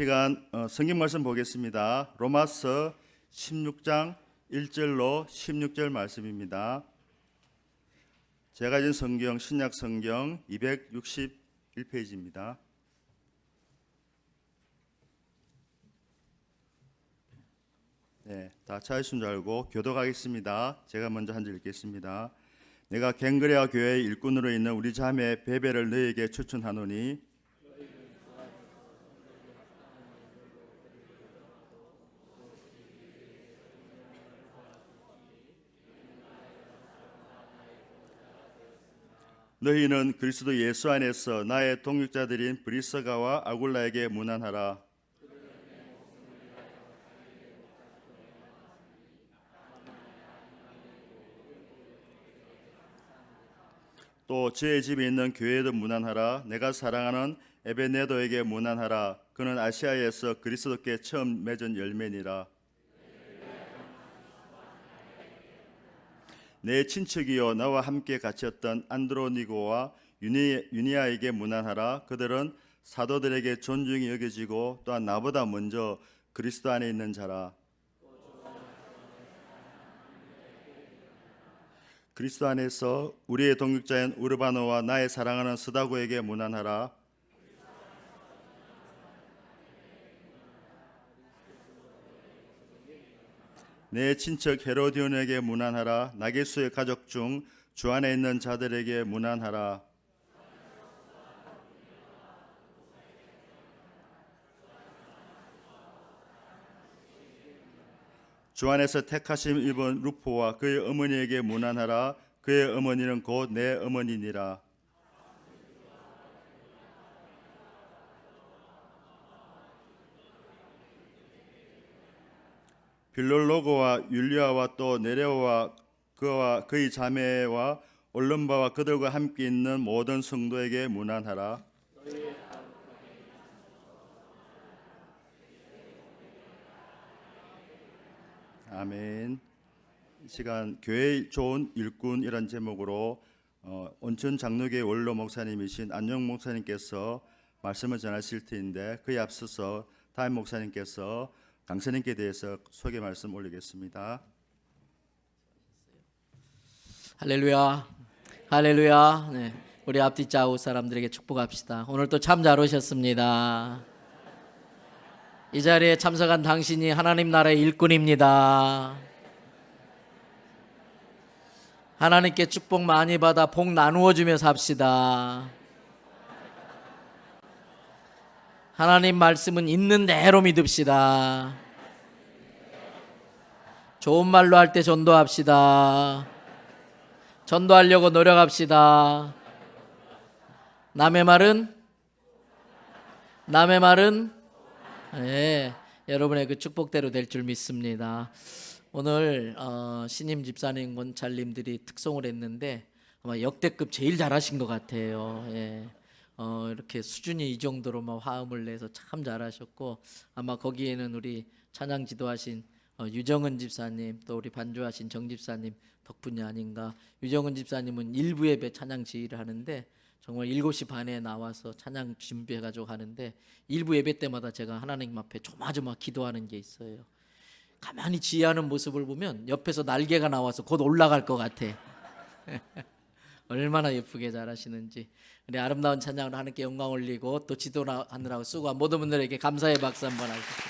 시간 성경 말씀 보겠습니다. 로마서 16장 1절로 16절 말씀입니다. 제가 가진 성경 신약 성경 261페이지입니다. 네, 다 찾으신 줄 알고 교독하겠습니다. 제가 먼저 한 절 읽겠습니다. 내가 갱그레아 교회의 일꾼으로 있는 우리 자매 베베를 너에게 추천하노니 너희는 그리스도 예수 안에서 나의 동역자들인 브리스가와 아굴라에게 문안하라. 또 저의 집에 있는 교회에도 문안하라. 내가 사랑하는 에베네도에게 문안하라. 그는 아시아에서 그리스도께 처음 맺은 열매니라. 내 친척이요 나와 함께 갇혔던 안드로니고와 유니아에게 문안하라. 그들은 사도들에게 존중이 여겨지고 또한 나보다 먼저 그리스도 안에 있는 자라. 그리스도 안에서 우리의 동역자인 우르바노와 나의 사랑하는 스다고에게 문안하라. 내 친척 헤로디온에게 문안하라. 나게수의 가족 중 주 안에 있는 자들에게 문안하라. 주 안에서 택하심 입은 루포와 그의 어머니에게 문안하라. 그의 어머니는 곧 내 어머니니라. 빌롤로고와 율리아와 또 네레오와 그와 그의 자매와 올름바와 그들과 함께 있는 모든 성도에게 문안하라. 아멘. 이 시간 교회의 좋은 일꾼이란 제목으로 온천 장로교회 원로 목사님이신 안녕 목사님께서 말씀을 전하실 텐데 그에 앞서서 다임 목사님께서 강사님께 대해서 소개 말씀 올리겠습니다. 할렐루야, 할렐루야. 네, 우리 앞뒤 좌우 사람들에게 축복합시다. 오늘도 참 잘 오셨습니다. 이 자리에 참석한 당신이 하나님 나라의 일꾼입니다. 하나님께 축복 많이 받아 복 나누어 주며 삽시다. 하나님 말씀은 있는 대로 믿읍시다. 좋은 말로 할 때 전도합시다. 전도하려고 노력합시다. 남의 말은 네, 여러분의 그 축복대로 될 줄 믿습니다. 오늘 신임 집사님 권찰님들이 특송을 했는데 아마 역대급 제일 잘하신 것 같아요. 예. 이렇게 수준이 이 정도로 막 화음을 내서 참 잘하셨고 아마 거기에는 우리 찬양 지도하신 유정은 집사님 또 우리 반주하신 정 집사님 덕분이 아닌가. 유정은 집사님은 일부 예배 찬양 지휘를 하는데 정말 7시 반에 나와서 찬양 준비해가지고 하는데 일부 예배 때마다 제가 하나님 앞에 조마조마 기도하는 게 있어요. 가만히 지휘하는 모습을 보면 옆에서 날개가 나와서 곧 올라갈 것 같아. 얼마나 예쁘게 잘하시는지. 우리 아름다운 찬양을 하나님께 영광 올리고 또 지도하느라고 수고한 모든 분들에게 감사의 박수 한번 하십시오.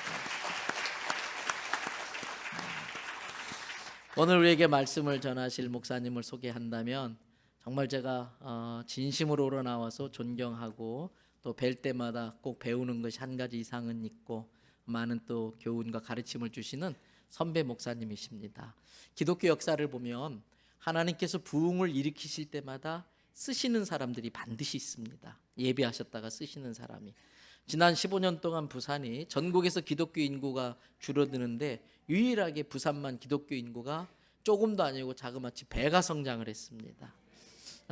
오늘 우리에게 말씀을 전하실 목사님을 소개한다면 정말 제가 진심으로 우러나와서 존경하고 또 뵐 때마다 꼭 배우는 것이 한 가지 이상은 있고 많은 또 교훈과 가르침을 주시는 선배 목사님이십니다. 기독교 역사를 보면 하나님께서 부흥을 일으키실 때마다 쓰시는 사람들이 반드시 있습니다. 예배하셨다가 쓰시는 사람이. 지난 15년 동안 부산이 전국에서 기독교 인구가 줄어드는데 유일하게 부산만 기독교 인구가 조금도 아니고 자그마치 배가 성장을 했습니다.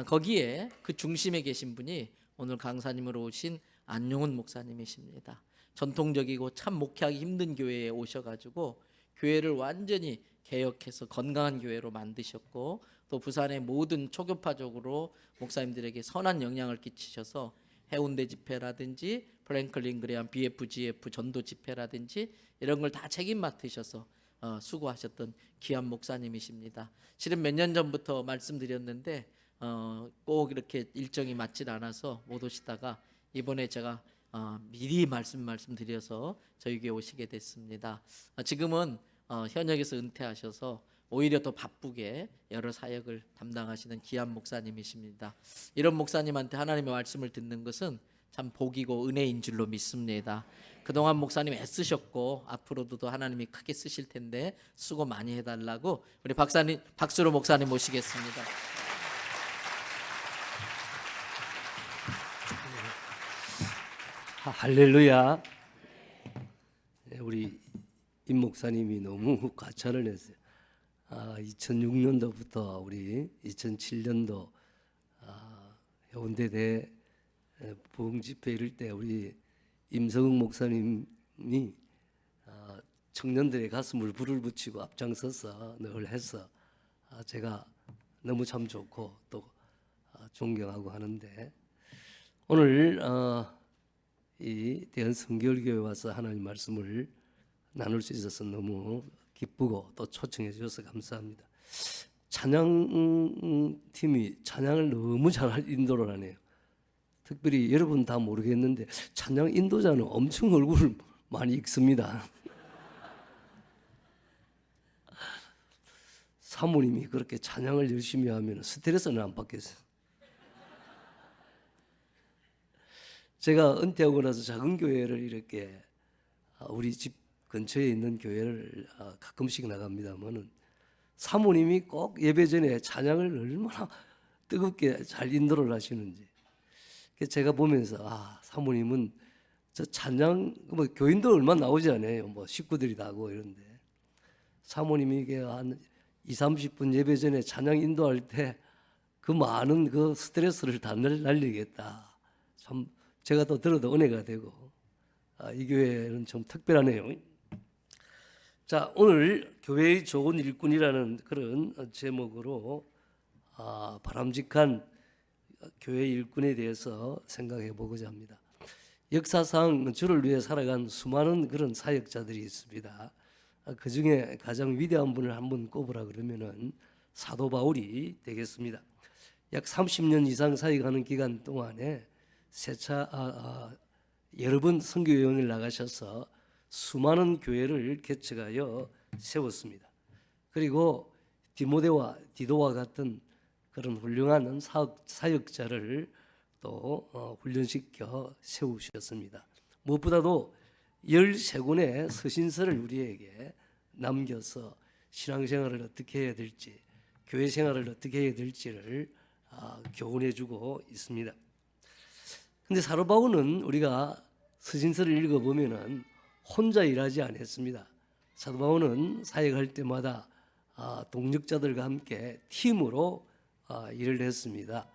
거기에 그 중심에 계신 분이 오늘 강사님으로 오신 안용훈 목사님이십니다. 전통적이고 참 목회하기 힘든 교회에 오셔가지고 교회를 완전히 개혁해서 건강한 교회로 만드셨고 또 부산의 모든 초교파적으로 목사님들에게 선한 영향을 끼치셔서 해운대 집회라든지 프랭클린 그레엄 BFGF 전도 집회라든지 이런 걸 다 책임 맡으셔서 수고하셨던 귀한 목사님이십니다. 실은 몇 년 전부터 말씀드렸는데 꼭 이렇게 일정이 맞질 않아서 못 오시다가 이번에 제가 미리 말씀드려서 저희 교회 오시게 됐습니다. 지금은 현역에서 은퇴하셔서 오히려 더 바쁘게 여러 사역을 담당하시는 귀한 목사님이십니다. 이런 목사님한테 하나님의 말씀을 듣는 것은 참 복이고 은혜인 줄로 믿습니다. 그동안 목사님 애쓰셨고 앞으로도 더 하나님이 크게 쓰실 텐데 수고 많이 해달라고 우리 박수로 목사님 모시겠습니다. 할렐루야. 우리 임 목사님이 너무 과찬을 했어요. 2006년도부터 우리 2007년도 해운대대 부흥 집회 이럴 때 우리 임성흥 목사님이 청년들의 가슴을 불을 붙이고 앞장서서 늘 해서 제가 너무 참 좋고 또 존경하고 하는데 오늘 이 대한 성결교회 와서 하나님 말씀을 나눌 수 있어서 너무 기쁘고 또 초청해 주셔서 감사합니다. 찬양팀이 찬양을 너무 잘 인도를 하네요. 특별히 여러분 다 모르겠는데 찬양 인도자는 엄청 얼굴을 많이 읽습니다. 사모님이 그렇게 찬양을 열심히 하면 스트레스는 안 받겠어요. 제가 은퇴하고 나서 작은 교회를 이렇게 우리 집 근처에 있는 교회를 가끔씩 나갑니다만은 사모님이 꼭 예배 전에 찬양을 얼마나 뜨겁게 잘 인도를 하시는지 제가 보면서 사모님은 저 찬양 뭐 교인도 얼마 나오지 않아요. 뭐 식구들이 나고 이런데 사모님이 이게 한 20-30분 예배 전에 찬양 인도할 때 그 많은 그 스트레스를 다 날리겠다. 참 제가 또 들어도 은혜가 되고 이 교회는 좀 특별하네요. 자, 오늘 교회의 좋은 일꾼이라는 그런 제목으로 바람직한 교회 일꾼에 대해서 생각해 보고자 합니다. 역사상 주를 위해 살아간 수많은 그런 사역자들이 있습니다. 그 중에 가장 위대한 분을 한번 꼽으라 그러면은 사도 바울이 되겠습니다. 약 30년 이상 사역하는 기간 동안에 여러 번 선교 여행을 나가셔서 수많은 교회를 개척하여 세웠습니다. 그리고 디모데와 디도와 같은 그런 훌륭한 사역자를 또 훈련시켜 세우셨습니다. 무엇보다도 13권의 서신서를 우리에게 남겨서 신앙생활을 어떻게 해야 될지, 교회 생활을 어떻게 해야 될지를 교훈해주고 있습니다. 근데 사도 바울은 우리가 서신서를 읽어보면은 혼자 일하지 않았습니다. 사도 바울은 사역할 때마다 동력자들과 함께 팀으로 일을 했습니다.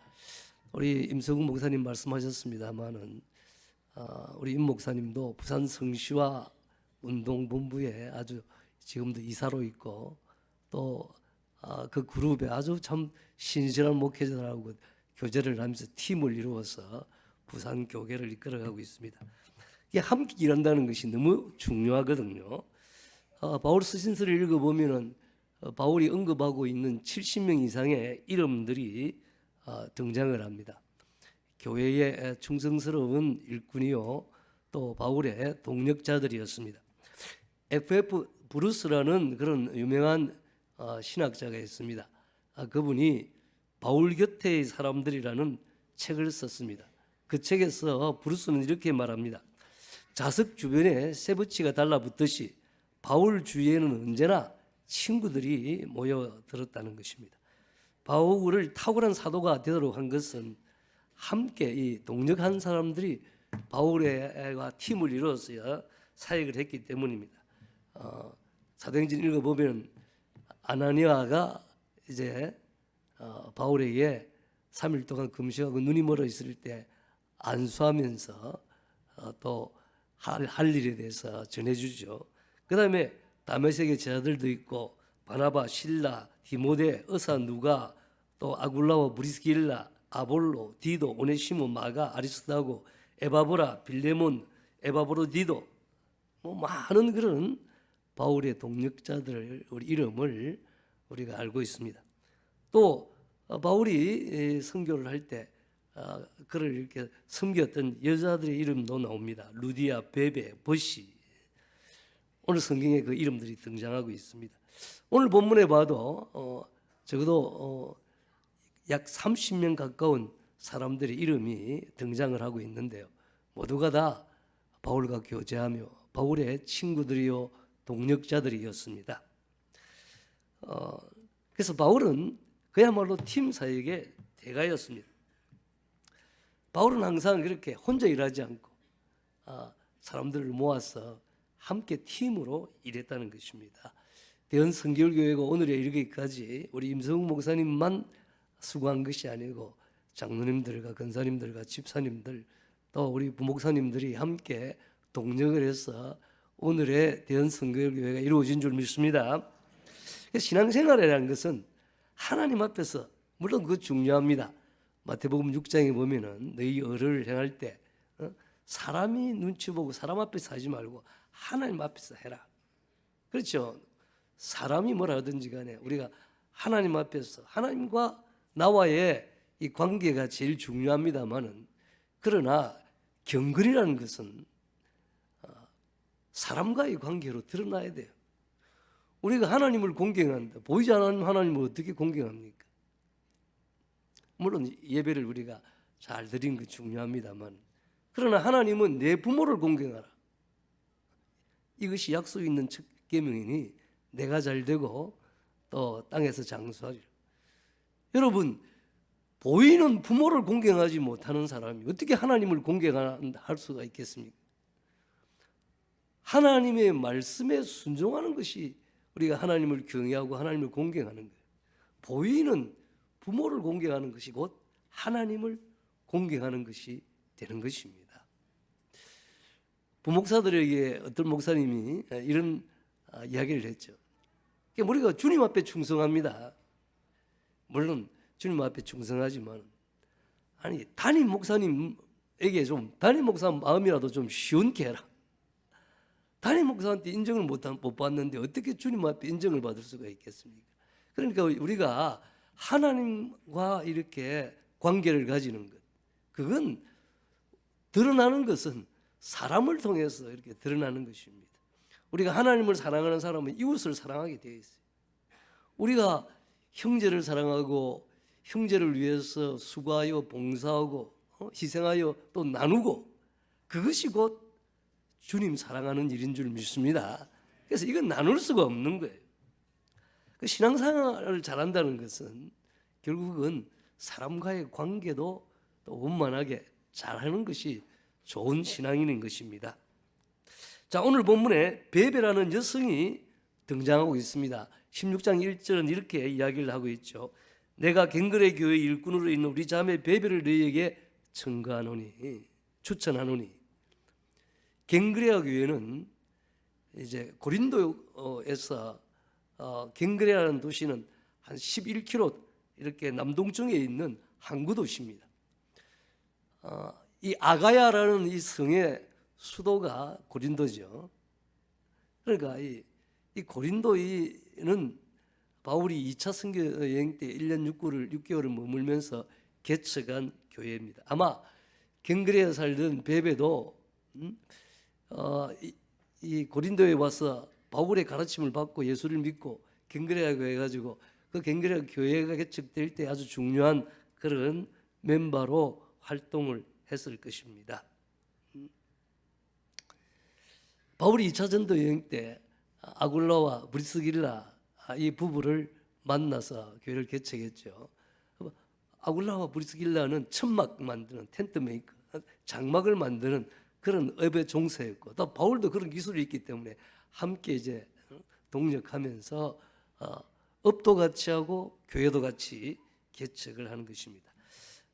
우리 임성훈 목사님 말씀하셨습니다만은 우리 임 목사님도 부산 성시와 운동본부에 아주 지금도 이사로 있고 또 그 그룹에 아주 참 신실한 목회자들하고 교제를 하면서 팀을 이루어서 부산 교계를 이끌어가고 있습니다. 이게 함께 일한다는 것이 너무 중요하거든요. 바울 서신서를 읽어보면은 바울이 언급하고 있는 70명 이상의 이름들이 등장을 합니다. 교회의 충성스러운 일꾼이요 또 바울의 동력자들이었습니다. F.F. 브루스라는 그런 유명한 신학자가 있습니다. 그분이 바울 곁의 사람들이라는 책을 썼습니다. 그 책에서 브루스는 이렇게 말합니다. 자석 주변에 쇠붙이가 달라붙듯이 바울 주위에는 언제나 친구들이 모여들었다는 것입니다. 바울을 탁월한 사도가 되도록 한 것은 함께 이 동력한 사람들이 바울과 팀을 이루어서 사역을 했기 때문입니다. 사도행전 읽어보면 아나니아가 이제 바울에게 3일 동안 금식하고 눈이 멀어 있을 때 안수하면서 또 할 일에 대해서 전해주죠. 그 다음에 다메섹의 제자들도 있고 바나바, 실라, 디모데, 의사 누가 또 아굴라와 브리스길라, 아볼로, 디도, 오네시모, 마가, 아리스타고 에바브라, 빌레몬, 에바브로디도 뭐 많은 그런 바울의 동력자들 우리 이름을 우리가 알고 있습니다. 또 바울이 선교를 할 때 그를 이렇게 섬겼던 여자들의 이름도 나옵니다. 루디아, 베베, 버시. 오늘 성경에 그 이름들이 등장하고 있습니다. 오늘 본문에 봐도 적어도 약 30명 가까운 사람들의 이름이 등장을 하고 있는데요. 모두가 다 바울과 교제하며 바울의 친구들이요 동력자들이었습니다. 그래서 바울은 그야말로 팀 사역의 대가였습니다. 바울은 항상 그렇게 혼자 일하지 않고 사람들을 모아서 함께 팀으로 일했다는 것입니다. 대언성결교회가 오늘에 이르기까지 우리 임성욱 목사님만 수고한 것이 아니고 장로님들과 권사님들과 집사님들 또 우리 부목사님들이 함께 동력을 해서 오늘의 대언성결교회가 이루어진 줄 믿습니다. 신앙생활이라는 것은 하나님 앞에서 물론 그거 중요합니다. 마태복음 6장에 보면은 너희 의를 행할 때 사람이 눈치 보고 사람 앞에서 하지 말고 하나님 앞에서 해라. 그렇죠. 사람이 뭐라 하든지 간에 우리가 하나님 앞에서 하나님과 나와의 이 관계가 제일 중요합니다만은 그러나 경건이라는 것은 사람과의 관계로 드러나야 돼요. 우리가 하나님을 공경한다. 보이지 않는 하나님을 어떻게 공경합니까? 물론 예배를 우리가 잘 드리는 게 중요합니다만 그러나 하나님은 내 부모를 공경하라. 이것이 약속 있는 첫 계명이니 내가 잘 되고 또 땅에서 장수하리라. 여러분 보이는 부모를 공경하지 못하는 사람이 어떻게 하나님을 공경할 수가 있겠습니까? 하나님의 말씀에 순종하는 것이 우리가 하나님을 경외하고 하나님을 공경하는 거예요. 보이는 부모를 공경하는 것이 곧 하나님을 공경하는 것이 되는 것입니다. 부목사들에게 어떤 목사님이 이런 이야기를 했죠. 우리가 주님 앞에 충성합니다. 물론 주님 앞에 충성하지만 아니 담임 목사님에게 좀 담임 목사 마음이라도 좀 시원케 해라. 담임 목사한테 인정을 못 받는데 어떻게 주님 앞에 인정을 받을 수가 있겠습니까? 그러니까 우리가 하나님과 이렇게 관계를 가지는 것, 그건 드러나는 것은 사람을 통해서 이렇게 드러나는 것입니다. 우리가 하나님을 사랑하는 사람은 이웃을 사랑하게 되어 있어요. 우리가 형제를 사랑하고 형제를 위해서 수고하여 봉사하고 희생하여 또 나누고 그것이 곧 주님 사랑하는 일인 줄 믿습니다. 그래서 이건 나눌 수가 없는 거예요. 그 신앙생활을 잘한다는 것은 결국은 사람과의 관계도 또 원만하게 잘하는 것이 좋은 신앙인인 것입니다. 자, 오늘 본문에 베베라는 여성이 등장하고 있습니다. 16장 1절은 이렇게 이야기를 하고 있죠. 내가 갱그레 교회 일꾼으로 있는 우리 자매 베베를 너희에게 청구하노니 추천하노니. 갱그레아 교회는 이제 고린도에서 갱그레아라는 도시는 한 11km 이렇게 남동쪽에 있는 항구 도시입니다. 이 아가야라는 이 성의 수도가 고린도죠. 그러니까 이 고린도는 바울이 2차 선교 여행 때 1년 6개월을 머물면서 개척한 교회입니다. 아마 갱그레아 살던 베베도 이 고린도에 와서 바울의 가르침을 받고 예수를 믿고 갱그레아 교회 가지고 그 갱그레아 교회가 개척될 때 아주 중요한 그런 멤버로 활동을 했을 것입니다. 바울이 2차 전도 여행 때 아굴라와 브리스길라 이 부부를 만나서 교회를 개척했죠. 아굴라와 브리스길라는 천막 만드는 텐트 메이커, 장막을 만드는 그런 업의 종사였고 또 바울도 그런 기술이 있기 때문에 함께 이제 동력하면서 업도 같이 하고 교회도 같이 개척을 하는 것입니다.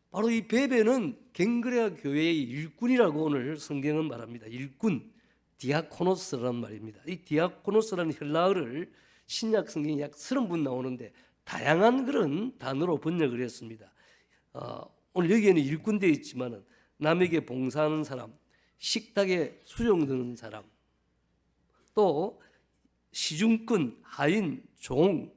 바로 이 베베는 갱그레아 교회의 일꾼이라고 오늘 성경은 말합니다. 일꾼, 디아코노스란 말입니다. 이 디아코노스라는 헬라어를 신약 성경에 약 30분 나오는데 다양한 그런 단어로 번역을 했습니다. 오늘 여기에는 일꾼 되어 있지만은 남에게 봉사하는 사람, 식탁에 수종드는 사람, 또 시중꾼, 하인, 종,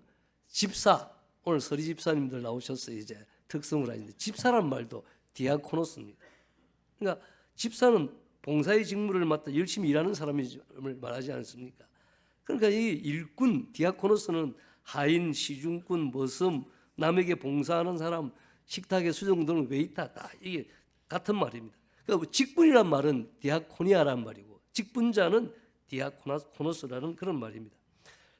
집사. 오늘 서리 집사님들 나오셨어요. 이제 특성을 하는데 집사란 말도 디아코노스입니다. 그러니까 집사는 봉사의 직무를 맡아 열심히 일하는 사람을 말하지 않습니까? 그러니까 이 일꾼, 디아코노스는 하인, 시중꾼, 머슴, 남에게 봉사하는 사람, 식탁에 수종드는 웨이터, 다 이게 같은 말입니다. 그러니까 직분이란 말은 디아코니아란 말이고 직분자는 디아코노스라는 그런 말입니다.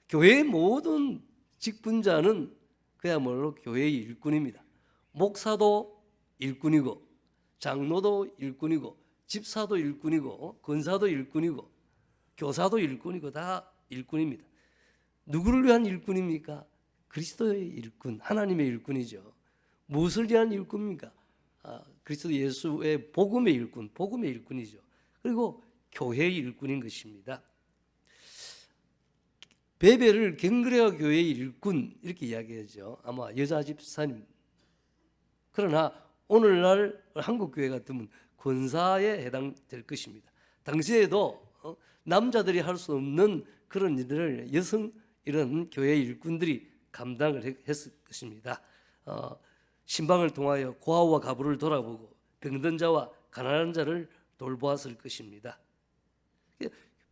교회의 모든 직분자는 그야말로 교회의 일꾼입니다. 목사도 일꾼이고 장로도 일꾼이고 집사도 일꾼이고 권사도 일꾼이고 교사도 일꾼이고 다 일꾼입니다. 누구를 위한 일꾼입니까? 그리스도의 일꾼, 하나님의 일꾼이죠. 무엇을 위한 일꾼입니까? 그리스도 예수의 복음의 일꾼, 복음의 일꾼이죠. 그리고 교회의 일꾼인 것입니다. 베베를 갱그레아 교회의 일꾼 이렇게 이야기하죠. 아마 여자 집사님. 그러나 오늘날 한국 교회 같으면 권사에 해당될 것입니다. 당시에도 남자들이 할 수 없는 그런 일들을 여성 이런 교회 일꾼들이 감당을 했을 것입니다. 신방을 통하여 고아와 가부를 돌아보고 병든 자와 가난한 자를 돌보았을 것입니다.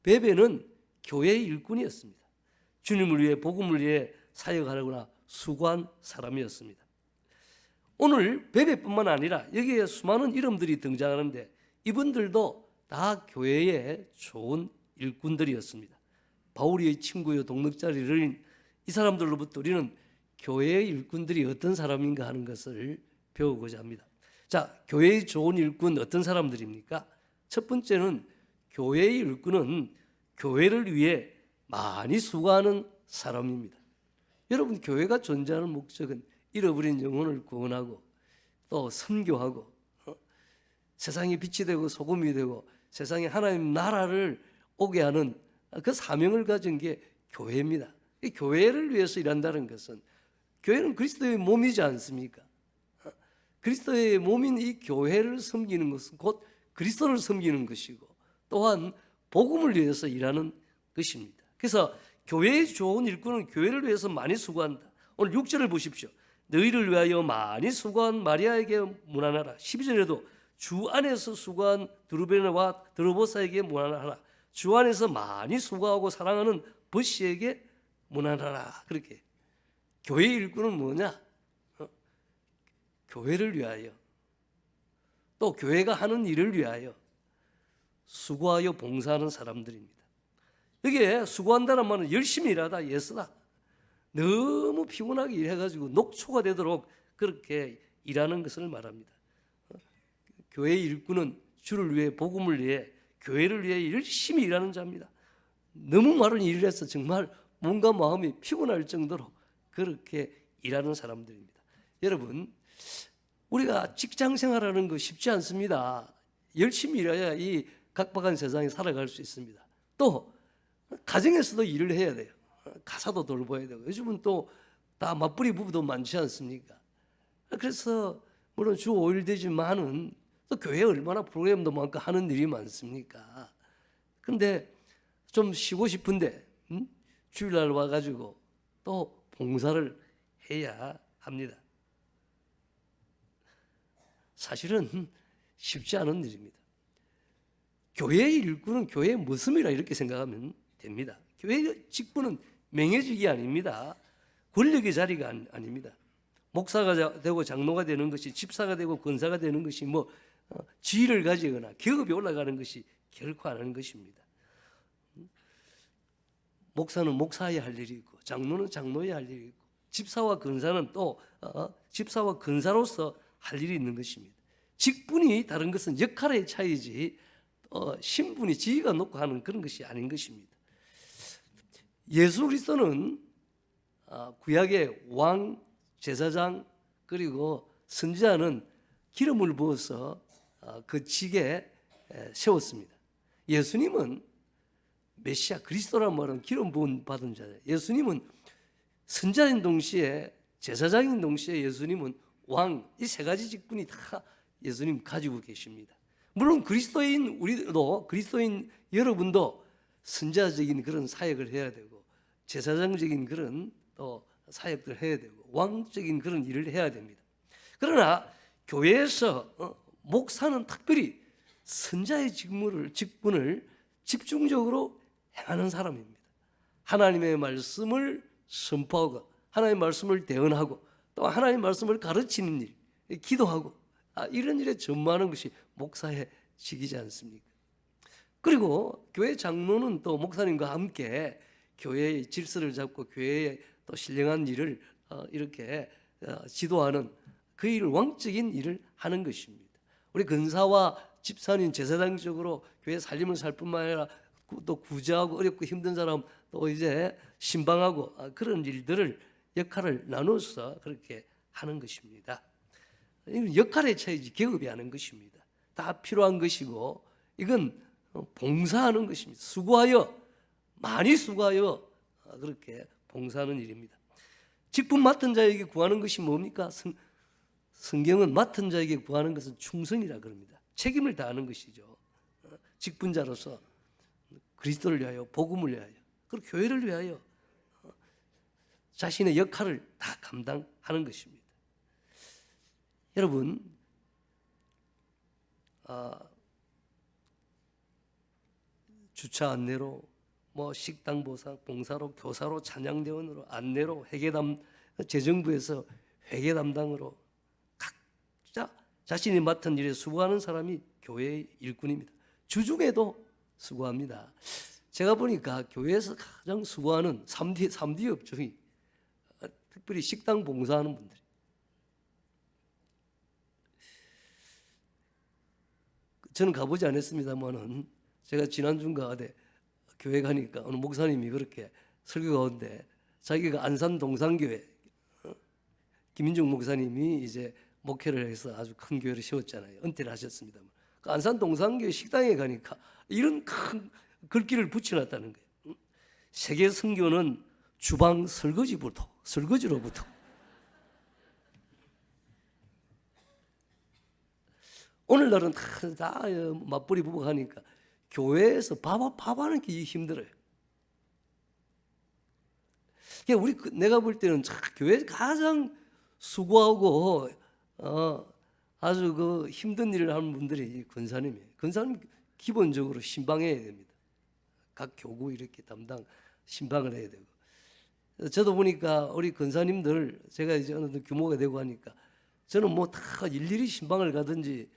베베는 교회의 일꾼이었습니다. 주님을 위해 복음을 위해 사역하려거나 수고한 사람이었습니다. 오늘 베베뿐만 아니라 여기에 수많은 이름들이 등장하는데 이분들도 다 교회의 좋은 일꾼들이었습니다. 바울의 친구요 동역자리를 이 사람들로부터 우리는 교회의 일꾼들이 어떤 사람인가 하는 것을 배우고자 합니다. 자, 교회의 좋은 일꾼 어떤 사람들입니까? 첫 번째는 교회의 일꾼은 교회를 위해 많이 수고하는 사람입니다. 여러분, 교회가 존재하는 목적은 잃어버린 영혼을 구원하고 또 선교하고 세상에 빛이 되고 소금이 되고 세상에 하나님 나라를 오게 하는 그 사명을 가진 게 교회입니다. 이 교회를 위해서 일한다는 것은 교회는 그리스도의 몸이지 않습니까? 그리스도의 몸인 이 교회를 섬기는 것은 곧 그리스도를 섬기는 것이고 또한 복음을 위해서 일하는 것입니다. 그래서 교회의 좋은 일꾼은 교회를 위해서 많이 수고한다. 오늘 6절을 보십시오. 너희를 위하여 많이 수고한 마리아에게 문안하라. 12절에도 주 안에서 수고한 드루베나와 드로보사에게 문안하라. 주 안에서 많이 수고하고 사랑하는 버시에게 문안하라. 그렇게 교회의 일꾼은 뭐냐? 교회를 위하여 또 교회가 하는 일을 위하여 수고하여 봉사하는 사람들입니다. 여기에 수고한다는 말은 열심히 일하다, 예스다. 너무 피곤하게 일해가지고 녹초가 되도록 그렇게 일하는 것을 말합니다. 교회의 일꾼은 주를 위해 복음을 위해 교회를 위해 열심히 일하는 자입니다. 너무 많은 일을 해서 정말 몸과 마음이 피곤할 정도로 그렇게 일하는 사람들입니다. 여러분, 우리가 직장 생활하는 거 쉽지 않습니다. 열심히 일해야 이 각박한 세상에 살아갈 수 있습니다. 또 가정에서도 일을 해야 돼요. 가사도 돌봐야 되고 요즘은 또 다 맞벌이 부부도 많지 않습니까? 그래서 물론 주 5일 되지만은 또 교회에 얼마나 프로그램도 많고 하는 일이 많습니까? 근데 좀 쉬고 싶은데 주일날 와가지고 또 봉사를 해야 합니다. 사실은 쉽지 않은 일입니다. 교회의 일꾼은 교회의 모습이라 이렇게 생각하면 됩니다. 교회의 직분은 명예직이 아닙니다. 권력의 자리가 아닙니다. 목사가 되고 장로가 되는 것이, 집사가 되고 권사가 되는 것이 지위를 가지거나 계급이 올라가는 것이 결코 안 하는 것입니다. 목사는 목사의 할 일이 있고 장로는 장로의 할 일이 있고 집사와 권사는 또 집사와 권사로서 할 일이 있는 것입니다. 직분이 다른 것은 역할의 차이지 신분이 지위가 높고 하는 그런 것이 아닌 것입니다. 예수 그리스도는 구약의 왕, 제사장 그리고 선지자는 기름을 부어서 그 직에 세웠습니다. 예수님은 메시아 그리스도란 말은 기름 부음 받은 자예요. 예수님은 선지자인 동시에 제사장인 동시에 예수님은 왕, 이 세 가지 직분이 다 예수님 가지고 계십니다. 물론 그리스도인 우리도, 그리스도인 여러분도 선자적인 그런 사역을 해야 되고 제사장적인 그런 또 사역들 해야 되고 왕적인 그런 일을 해야 됩니다. 그러나 교회에서 목사는 특별히 선자의 직분을 집중적으로 행하는 사람입니다. 하나님의 말씀을 선포하고 하나님의 말씀을 대언하고 또 하나님의 말씀을 가르치는 일, 기도하고 이런 일에 전무하는 것이 목사의 직이지 않습니까? 그리고 교회 장로는 또 목사님과 함께 교회의 질서를 잡고 교회에 또 신령한 일을 이렇게 지도하는 그 일을, 왕적인 일을 하는 것입니다. 우리 근사와 집사님 제사장적으로 교회 살림을 살 뿐만 아니라 또 구제하고 어렵고 힘든 사람 또 이제 신방하고 그런 일들을 역할을 나눠서 그렇게 하는 것입니다. 이건 역할의 차이지 계급이 하는 것입니다. 다 필요한 것이고 이건 봉사하는 것입니다. 수고하여, 많이 수고하여 그렇게 봉사하는 일입니다. 직분 맡은 자에게 구하는 것이 뭡니까? 성경은 맡은 자에게 구하는 것은 충성이라 그럽니다. 책임을 다하는 것이죠. 직분자로서 그리스도를 위하여, 복음을 위하여, 그리고 교회를 위하여 자신의 역할을 다 감당하는 것입니다. 여러분, 주차 안내로, 뭐 식당 봉사로, 교사로, 찬양대원으로, 안내로, 재정부에서 회계 담당으로 각자 자신이 맡은 일에 수고하는 사람이 교회의 일꾼입니다. 주중에도 수고합니다. 제가 보니까 교회에서 가장 수고하는 3D 업종이 특별히 식당 봉사하는 분들. 저는 가보지 않았습니다만은 제가 지난주인가 교회 가니까 어느 목사님이 그렇게 설교 가운데 자기가 안산 동산교회 김인중 목사님이 이제 목회를 해서 아주 큰 교회를 세웠잖아요. 은퇴를 하셨습니다만 그 안산 동산교회 식당에 가니까 이런 큰 글귀를 붙여놨다는 거예요. 세계 선교는 주방 설거지로부터. 오늘날은 다 맞벌이 부부 하니까 교회에서 밥하는 게 힘들어요. 내가 볼 때는 교회에서 가장 수고하고 아주 그 힘든 일을 하는 분들이 권사님이에요. 권사님 기본적으로 신방해야 됩니다. 각 교구 이렇게 담당 신방을 해야 되고. 저도 보니까 우리 권사님들 제가 이제 어느 정도 규모가 되고 하니까 저는 뭐 다 일일이 신방을 가든지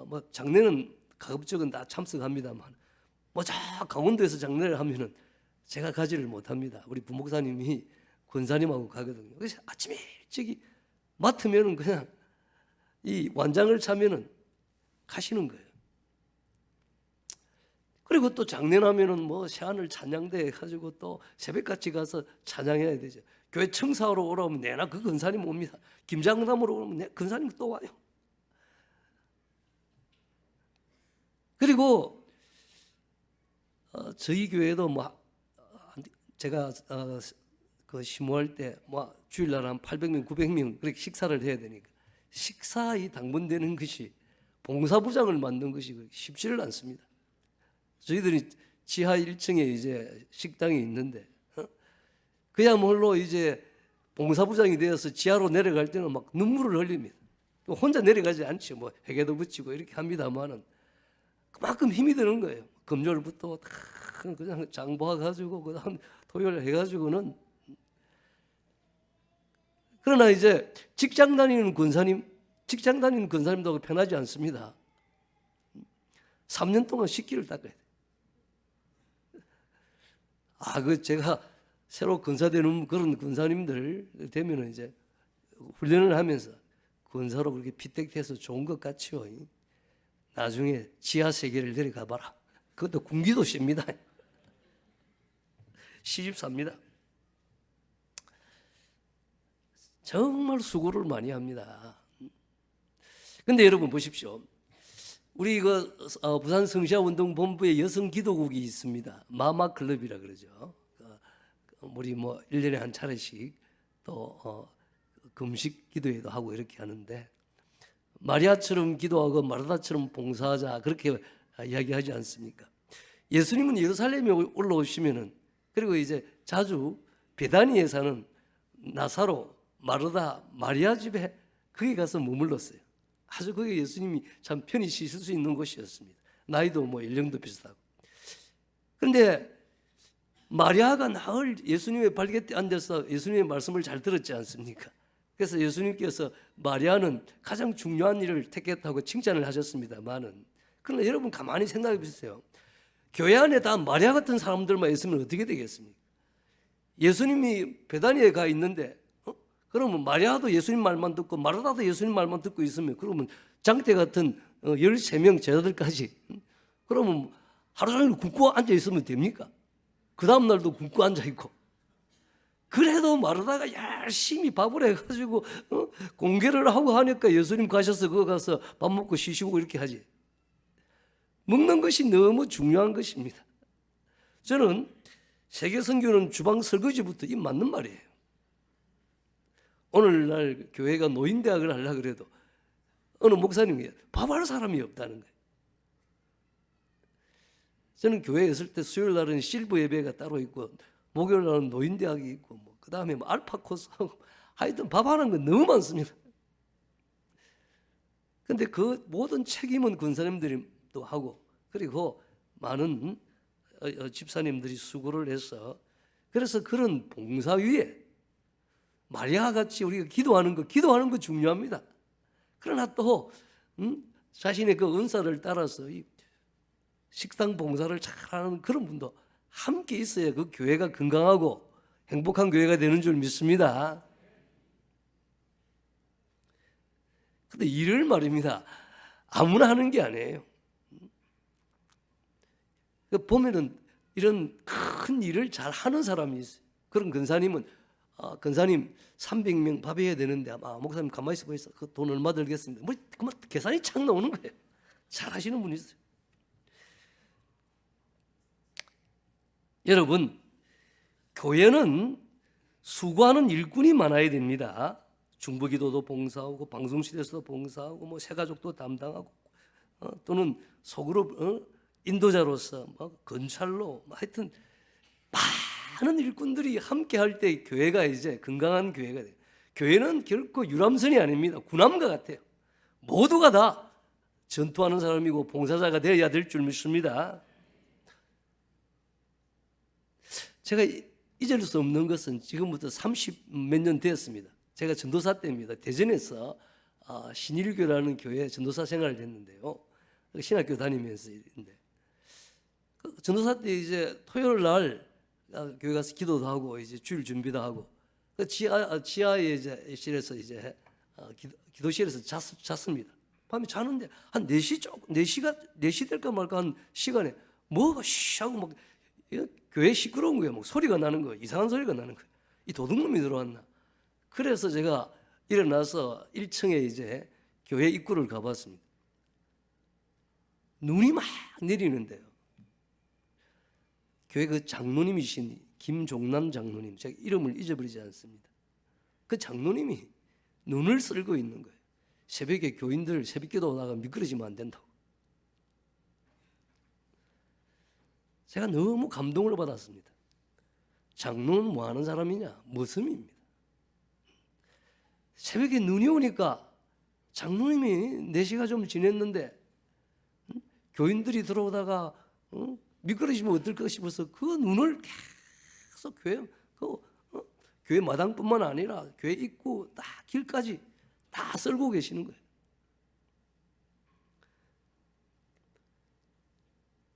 뭐 장례는 가급적은 다 참석합니다만 뭐 저 강원도에서 장례를 하면은 제가 가지를 못합니다. 우리 부목사님이 권사님하고 가거든요. 그래서 아침에 일찍이 맡으면은 그냥 이 완장을 차면은 가시는 거예요. 그리고 또 장례하면은 뭐 새하늘 찬양대 해가지고 또 새벽같이 가서 찬양해야 되죠. 교회 청사하러 오라면 내나 그 권사님 옵니다. 김장담으로 오면 내 권사님 또 와요. 그리고 저희 교회도 뭐 제가 그 심호할 때 뭐 주일날 한 800명, 900명 그렇게 식사를 해야 되니까 식사에 당번되는 것이 봉사부장을 만든 것이 쉽지를 않습니다. 저희들이 지하 1층에 이제 식당이 있는데 그야말로 이제 봉사부장이 되어서 지하로 내려갈 때는 막 눈물을 흘립니다. 혼자 내려가지 않죠. 뭐 회개도 붙이고 이렇게 합니다만은 그만큼 힘이 드는 거예요. 금요일부터 그냥 장보해가지고 그다음 토요일 해가지고는. 그러나 이제 직장 다니는 권사님도 편하지 않습니다. 3년 동안 식기를 닦아야 돼. 제가 새로 권사되는 그런 권사님들 되면은 이제 훈련을 하면서 권사로 그렇게 피택해서 좋은 것 같지요. 나중에 지하 세계를 내려가 봐라. 그것도 군기도 셉니다. 시집 삽니다. 정말 수고를 많이 합니다. 근데 여러분 보십시오. 우리 부산 성시아운동본부에 여성 기도국이 있습니다. 마마클럽이라 그러죠. 우리 뭐 1년에 한 차례씩 또 금식 기도회도 하고 이렇게 하는데 마리아처럼 기도하고 마르다처럼 봉사하자 그렇게 이야기하지 않습니까? 예수님은 예루살렘에 올라오시면은 그리고 이제 자주 베다니에 사는 나사로, 마르다, 마리아 집에 거기 가서 머물렀어요. 아주 거기 예수님이 참 편히 쉬실 수 있는 곳이었습니다. 나이도 뭐 연령도 비슷하고. 그런데 마리아가 나흘 예수님의 발곁에 앉아서 예수님의 말씀을 잘 들었지 않습니까? 그래서 예수님께서 마리아는 가장 중요한 일을 택했다고 칭찬을 하셨습니다만은, 그러나 여러분 가만히 생각해 보세요. 교회 안에 다 마리아 같은 사람들만 있으면 어떻게 되겠습니까? 예수님이 베다니에 가 있는데 그러면 마리아도 예수님 말만 듣고 마르다도 예수님 말만 듣고 있으면 그러면 장대 같은 13명 제자들까지 그러면 하루 종일 굶고 앉아 있으면 됩니까? 그 다음 날도 굶고 앉아 있고. 그래도 마르다가 열심히 밥을 해가지고 공개를 하고 하니까 예수님 가셔서 그거 가서 밥 먹고 쉬시고 이렇게 하지. 먹는 것이 너무 중요한 것입니다. 저는 세계 선교는 주방 설거지부터 이 맞는 말이에요. 오늘날 교회가 노인대학을 하려고 그래도 어느 목사님이 밥할 사람이 없다는 거예요. 저는 교회에 있을 때 수요일 날은 실버 예배가 따로 있고 목요일 날은 노인대학이 있고 뭐 그다음에 뭐 알파 코스하고 하여튼 밥하는 건 너무 많습니다. 근데 그 모든 책임은 권사님들이 또 하고 그리고 많은 집사님들이 수고를 해서 그래서 그런 봉사 위에 마리아 같이 우리가 기도하는 거 중요합니다. 그러나 또 자신의 그 은사를 따라서 이 식당 봉사를 잘하는 그런 분도 함께 있어야 그 교회가 건강하고 행복한 교회가 되는 줄 믿습니다. 근데 일을 말입니다. 아무나 하는 게 아니에요. 보면은 이런 큰 일을 잘 하는 사람이 있어요. 그런 근사님은 근사님 300명 밥해야 되는데 목사님 가만히 있어 보이소. 그 돈 얼마 들겠습니다. 뭐 그만 계산이 착 나오는 거예요. 잘 하시는 분이 있어요. 여러분, 교회는 수고하는 일꾼이 많아야 됩니다. 중보기도도 봉사하고 방송실에서도 봉사하고 뭐 새가족도 담당하고 또는 소그룹 인도자로서 뭐 건찰로 뭐 하여튼 많은 일꾼들이 함께 할 때 교회가 이제 건강한 교회가 돼요. 교회는 결코 유람선이 아닙니다. 군함과 같아요. 모두가 다 전투하는 사람이고 봉사자가 되어야 될 줄 믿습니다. 제가 잊을 수 없는 것은 지금부터 30 몇 년 되었습니다. 제가 전도사 때입니다. 대전에서 신일교라는 교회에 전도사 생활을 했는데요. 신학교 다니면서 있는데 전도사 때 이제 토요일 날 교회 가서 기도도 하고 이제 주일 준비도 하고 그 지하에 이제 실에서 이제 기도실에서 잤습니다. 밤에 자는데 한 4시 될까 말까 한 시간에 뭐가 쉬 하고 막 교회 시끄러운 거예요. 막 소리가 나는 거예요. 이상한 소리가 나는 거예요. 이 도둑놈이 들어왔나? 그래서 제가 일어나서 1층에 이제 교회 입구를 가봤습니다. 눈이 막 내리는데요. 교회 그 장로님이신 김종남 장로님, 제가 이름을 잊어버리지 않습니다. 그 장로님이 눈을 쓸고 있는 거예요. 새벽에 교인들 새벽기도 오다가 미끄러지면 안 된다고. 제가 너무 감동을 받았습니다. 장로는 뭐 하는 사람이냐? 머슴입니다. 새벽에 눈이 오니까 장로님이 4시가 좀 지냈는데 교인들이 들어오다가 미끄러지면 어떨까 싶어서 그 눈을 계속 교회 마당뿐만 아니라 교회 입구 딱 길까지 다 쓸고 계시는 거예요.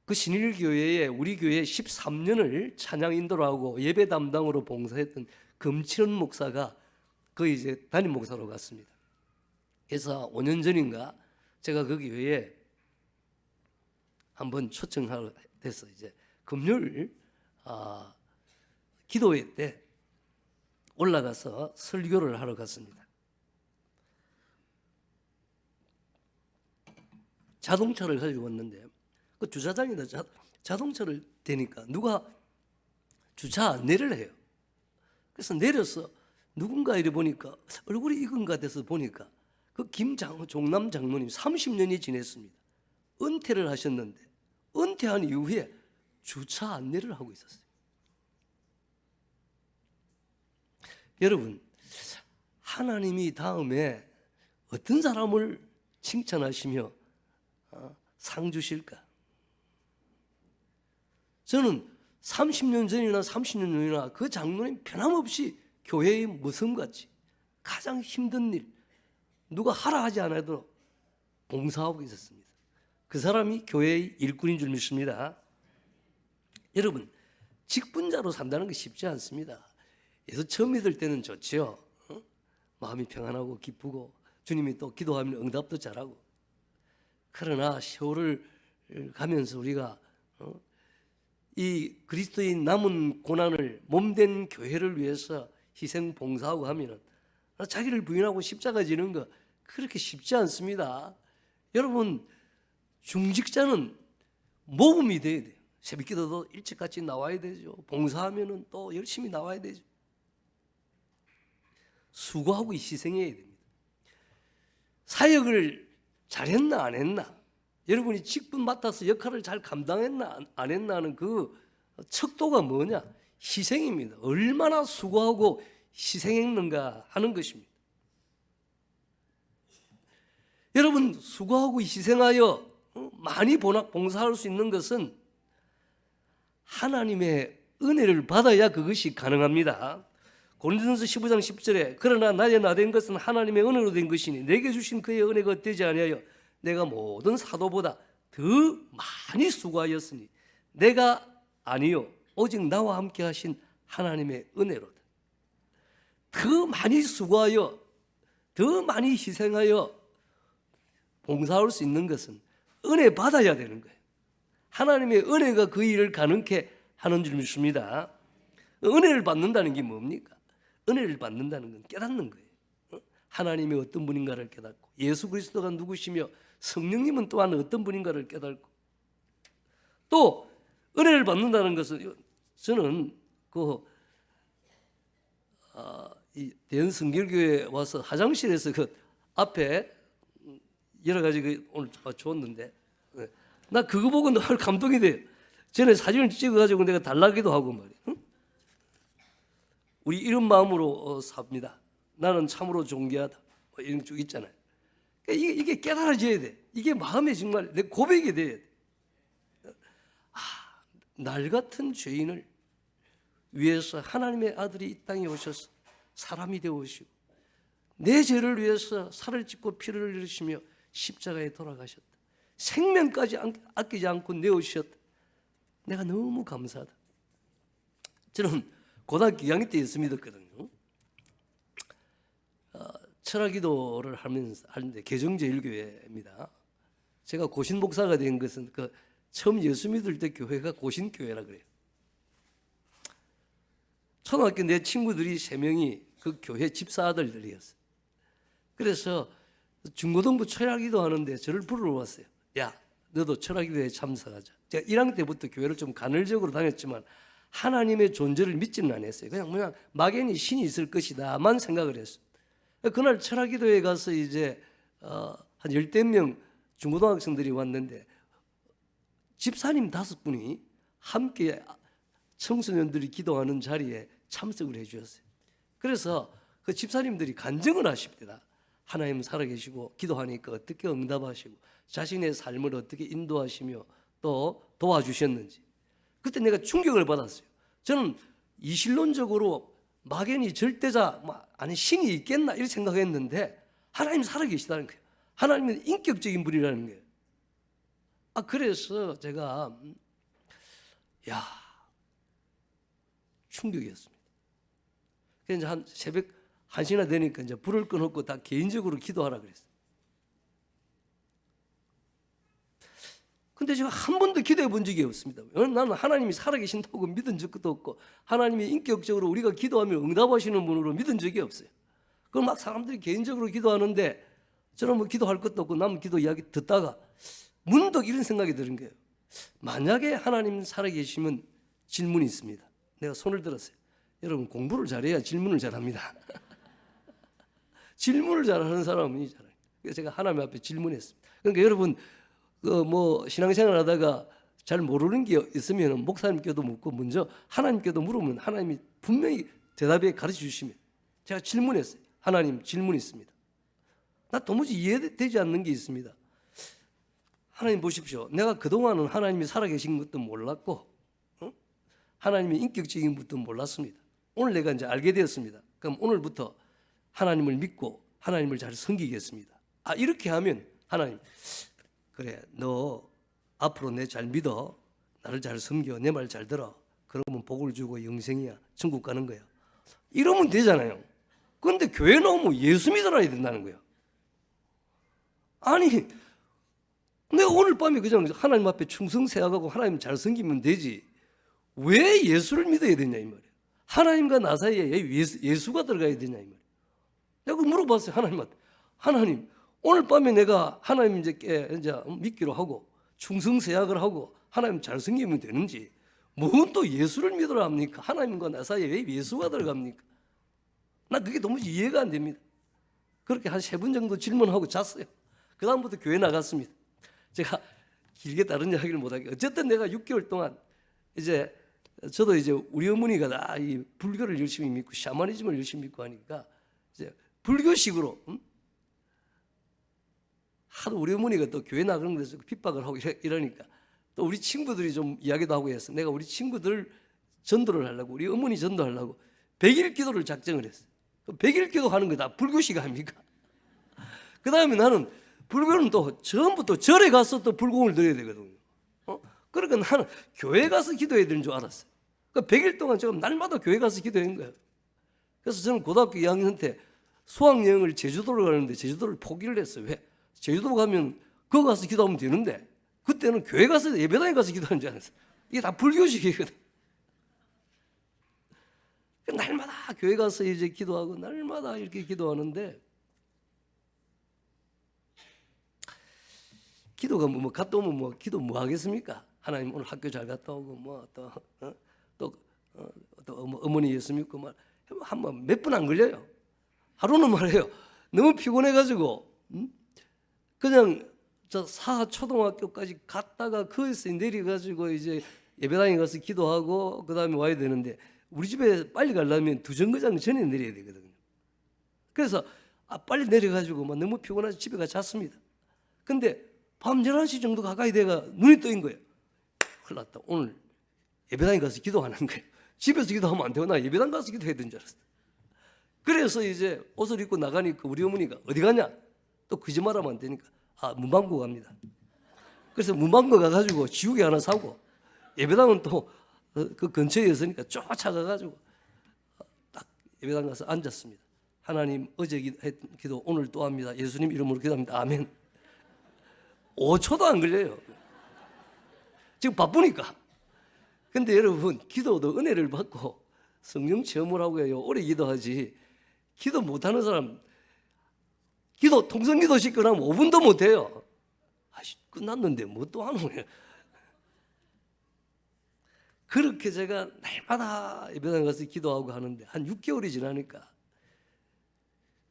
그 신일교회에 우리 교회 13년을 찬양 인도를 하고 예배 담당으로 봉사했던 금칠원 목사가 그 이제 담임 목사로 갔습니다. 그래서 5년 전인가 제가 그 교회에 한번 초청하러 돼서 이제 금요일 기도회 때 올라가서 설교를 하러 갔습니다. 자동차를 가지고 왔는데 그 주차장에다 자동차를 대니까 누가 주차 안내를 해요. 그래서 내려서 누군가 이래 보니까 얼굴이 익은가 돼서 보니까 그 종남 장로님 30년이 지냈습니다. 은퇴를 하셨는데 은퇴한 이후에 주차 안내를 하고 있었어요. 여러분, 하나님이 다음에 어떤 사람을 칭찬하시며 상 주실까? 저는 30년 전이나 30년 전이나 그 장로님 변함없이 교회의 모성같이 가장 힘든 일, 누가 하라 하지 않아도 봉사하고 있었습니다. 그 사람이 교회의 일꾼인 줄 믿습니다. 여러분, 직분자로 산다는 게 쉽지 않습니다. 예수 처음 믿을 때는 좋죠. 마음이 평안하고 기쁘고 주님이 또 기도하면 응답도 잘하고. 그러나 세월을 가면서 우리가 이 그리스도의 남은 고난을 몸된 교회를 위해서 희생 봉사하고 하면은 자기를 부인하고 십자가 지는 거 그렇게 쉽지 않습니다. 여러분, 중직자는 모범이 돼야 돼요. 새벽기도도 일찍같이 나와야 되죠. 봉사하면은 또 열심히 나와야 되죠. 수고하고 희생해야 됩니다. 사역을 잘했나 안 했나, 여러분이 직분 맡아서 역할을 잘 감당했나 안 했나 하는 그 척도가 뭐냐? 희생입니다. 얼마나 수고하고 희생했는가 하는 것입니다. 여러분, 수고하고 희생하여 많이 봉사할 수 있는 것은 하나님의 은혜를 받아야 그것이 가능합니다. 고린도전서 15장 10절에 그러나 나의 나된 것은 하나님의 은혜로 된 것이니 내게 주신 그의 은혜가 어때지 아니하여 내가 모든 사도보다 더 많이 수고하였으니 내가 아니요 오직 나와 함께 하신 하나님의 은혜로다. 더 많이 수고하여 더 많이 희생하여 봉사할 수 있는 것은 은혜 받아야 되는 거예요. 하나님의 은혜가 그 일을 가능케 하는 줄 믿습니다. 은혜를 받는다는 게 뭡니까? 은혜를 받는다는 건 깨닫는 거예요. 하나님이 어떤 분인가를 깨닫고 예수 그리스도가 누구시며 성령님은 또한 어떤 분인가를 깨닫고 또 은혜를 받는다는 것은 저는 이 대연 성결교회에 와서 화장실에서 그 앞에 여러 가지 오늘 줬는데 나 그거 보고 늘 감동이 돼요. 전에 사진을 찍어가지고 내가 달라기도 하고 말이에요. 응? 우리 이런 마음으로 삽니다. 나는 참으로 존귀하다. 뭐 이런 쭉 있잖아요. 그러니까 이게 깨달아져야 돼. 이게 마음에 정말 내 고백이 돼야 돼. 날 같은 죄인을 위해서 하나님의 아들이 이 땅에 오셔서 사람이 되어 오시고 내 죄를 위해서 살을 찢고 피를 흘리시며 십자가에 돌아가셨다. 생명까지 아끼지 않고 내어주셨다. 내가 너무 감사하다. 저는 고등학교 2학년 때 예수 믿었거든요. 철학기도를 하는데 개정제일교회입니다. 제가 고신 목사가 된 것은 처음 예수 믿을 때 교회가 고신교회라 그래요. 초등학교 내 친구들이 3명이 그 교회 집사 아들들이었어요. 그래서 중고등부 철학기도 하는데 저를 부르러 왔어요. 야, 너도 철학기도에 참석하자. 제가 1학년 때부터 교회를 좀 간헐적으로 다녔지만 하나님의 존재를 믿지는 않았어요. 그냥 막연히 신이 있을 것이다만 생각을 했어요. 그날 철학기도에 가서 이제 한 10명 중고등학생들이 왔는데 집사님 5분이 함께 청소년들이 기도하는 자리에 참석을 해 주셨어요. 그래서 그 집사님들이 간증을 하십니다. 하나님 살아계시고 기도하니까 어떻게 응답하시고 자신의 삶을 어떻게 인도하시며 또 도와주셨는지. 그때 내가 충격을 받았어요. 저는 이신론적으로 막연히 절대자 아니 신이 있겠나 이렇게 생각했는데 하나님 살아계시다는 거예요. 하나님은 인격적인 분이라는 거예요. 그래서 제가 충격이었습니다. 그래서 이제 한 새벽 1시나 되니까 이제 불을 꺼놓고 다 개인적으로 기도하라 그랬어요. 근데 제가 한 번도 기도해 본 적이 없습니다. 나는 하나님이 살아계신다고 믿은 적도 없고 하나님이 인격적으로 우리가 기도하면 응답하시는 분으로 믿은 적이 없어요. 그럼 막 사람들이 개인적으로 기도하는데 저는 뭐 기도할 것도 없고 남 기도 이야기 듣다가 문득 이런 생각이 드는 거예요. 만약에 하나님 살아계시면 질문이 있습니다. 내가 손을 들었어요. 여러분 공부를 잘해야 질문을 잘합니다. 질문을 잘하는 사람이 잘해요. 그래서 제가 하나님 앞에 질문했습니다. 그러니까 여러분 그 뭐 신앙생활하다가 잘 모르는 게 있으면 목사님께도 묻고 먼저 하나님께도 물으면 하나님이 분명히 대답에 가르쳐 주시면 제가 질문했어요. 하나님 질문이 있습니다. 나 도무지 이해되지 않는 게 있습니다. 하나님 보십시오. 내가 그동안은 하나님이 살아계신 것도 몰랐고 하나님의 인격적인 것도 몰랐습니다. 오늘 내가 이제 알게 되었습니다. 그럼 오늘부터 하나님을 믿고 하나님을 잘 섬기겠습니다. 이렇게 하면 하나님 그래 너 앞으로 내 잘 믿어. 나를 잘 섬겨. 내 말 잘 들어. 그러면 복을 주고 영생이야. 천국 가는 거야. 이러면 되잖아요. 그런데 교회 나오면 예수 믿어라야 된다는 거야. 아니 내가 오늘 밤에 그냥 하나님 앞에 충성세하고 하나님 잘 섬기면 되지. 왜 예수를 믿어야 되냐 이 말이야. 하나님과 나 사이에 예수가 들어가야 되냐 이 말이야. 내가 물어봤어요 하나님한테. 하나님 오늘 밤에 내가 하나님 이제 믿기로 하고 충성세약을 하고 하나님 잘 섬기면 되는지 뭔 또 예수를 믿으라 합니까? 하나님과 나 사이에 왜 예수가 들어갑니까? 나 그게 너무 이해가 안 됩니다. 그렇게 한 3번 정도 질문하고 잤어요. 그 다음부터 교회 나갔습니다. 제가 길게 다른 이야기를 못하게 어쨌든 내가 6개월 동안 이제 저도 이제 우리 어머니가 다 이 불교를 열심히 믿고 샤머니즘을 열심히 믿고 하니까 이제 불교식으로 하도 우리 어머니가 또 교회 나가는 데서 핍박을 하고 이러니까 또 우리 친구들이 좀 이야기도 하고 해서 내가 우리 친구들 전도를 하려고 우리 어머니 전도하려고 100일 기도를 작정을 했어요. 100일 기도 하는 거 다 불교식 아닙니까? 그 다음에 나는 불교는 또 처음부터 절에 가서 또 불공을 드려야 되거든요. 그러니까 나는 교회 가서 기도해야 되는 줄 알았어요. 그러니까 100일 동안 지금 날마다 교회 가서 기도한 거예요. 그래서 저는 고등학교 2학년 때 수학여행을 제주도를 가는데 제주도를 포기를 했어요. 왜? 제주도 가면 거기 가서 기도하면 되는데 그때는 교회 가서 예배당에 가서 기도하는 줄 알았어요. 이게 다 불교식이거든. 날마다 교회 가서 이제 기도하고 날마다 이렇게 기도하는데 기도가 뭐 갔다 오면 뭐 기도 뭐 하겠습니까? 하나님 오늘 학교 잘 갔다 오고 뭐 또 어머니 예수 믿고 막 한번 몇 분 안 걸려요. 하루는 말해요. 너무 피곤해가지고 그냥 저 사초등학교까지 갔다가 거기서 내려가지고 이제 예배당에 가서 기도하고 그 다음에 와야 되는데 우리 집에 빨리 가려면 2정거장 전에 내려야 되거든요. 그래서 빨리 내려가지고 막 너무 피곤해서 집에 가 잤습니다. 근데 밤 11시 정도 가까이 돼가 눈이 떠인 거예요. 큰일 났다. 오늘 예배당에 가서 기도하는 거예요. 집에서 기도하면 안 되고 나 예배당 가서 기도해야 되는 줄 알았어요. 그래서 이제 옷을 입고 나가니까 우리 어머니가 어디 가냐? 또 거짓말하면 안 되니까 문방구 갑니다. 그래서 문방구 가가지고 지우개 하나 사고 예배당은 또 그 근처에 있으니까 쫓아가가지고 딱 예배당 가서 앉았습니다. 하나님 어제 기도 오늘 또 합니다. 예수님 이름으로 기도합니다. 아멘. 5초도 안 걸려요. 지금 바쁘니까. 근데 여러분 기도도 은혜를 받고 성령 체험을 하고 해요. 오래 기도하지. 기도 못하는 사람 기도 통성기도 시끄러우면 5분도 못해요. 끝났는데 뭐 또 하는 거예요. 그렇게 제가 날마다 예배당 가서 기도하고 하는데 한 6개월이 지나니까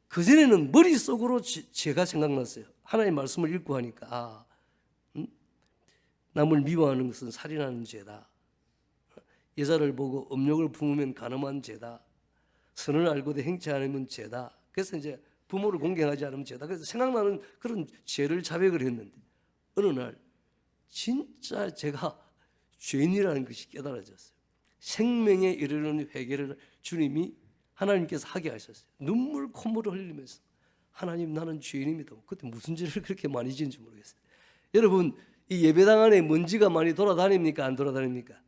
그전에는 머릿속으로 제가 생각났어요. 하나님 말씀을 읽고 하니까 남을 미워하는 것은 살인하는 죄다. 여자를 보고 음욕을 품으면 간음한 죄다. 선을 알고도 행치 않으면 죄다. 그래서 이제 부모를 공경하지 않으면 죄다. 그래서 생각나는 그런 죄를 자백을 했는데 어느 날 진짜 제가 죄인이라는 것이 깨달아졌어요. 생명에 이르는 회개를 주님이 하나님께서 하게 하셨어요. 눈물 콧물을 흘리면서 하나님 나는 죄인입니다. 그때 무슨 죄를 그렇게 많이 지은지 모르겠어요. 여러분 이 예배당 안에 먼지가 많이 돌아다닙니까? 안 돌아다닙니까?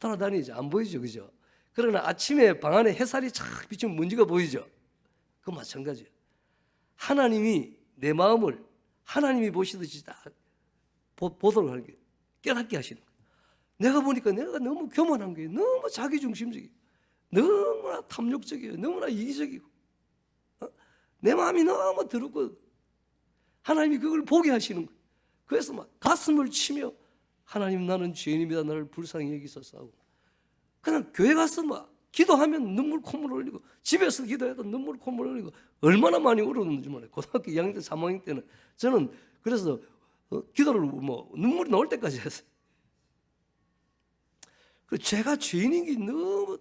돌아다니죠. 안 보이죠. 그죠? 그러나 아침에 방 안에 햇살이 착 비치면 먼지가 보이죠. 그 마찬가지예요. 하나님이 내 마음을 하나님이 보시듯이 다 보도록 하는 게 깨닫게 하시는 거예요. 내가 보니까 내가 너무 교만한 거예요. 너무 자기중심적이에요. 너무나 탐욕적이에요. 너무나 이기적이고 내 마음이 너무 더럽고 하나님이 그걸 보게 하시는 거예요. 그래서 막 가슴을 치며 하나님 나는 죄인입니다. 나를 불쌍히 여기소서 하고 그냥 교회 가서 막 기도하면 눈물 콧물 흘리고 집에서 기도해도 눈물 콧물 흘리고 얼마나 많이 울었는지 몰라요. 고등학교 2학년 때 3학년 때는 저는 그래서 기도를 뭐 눈물이 나올 때까지 했어요. 그 제가 죄인인 게 너무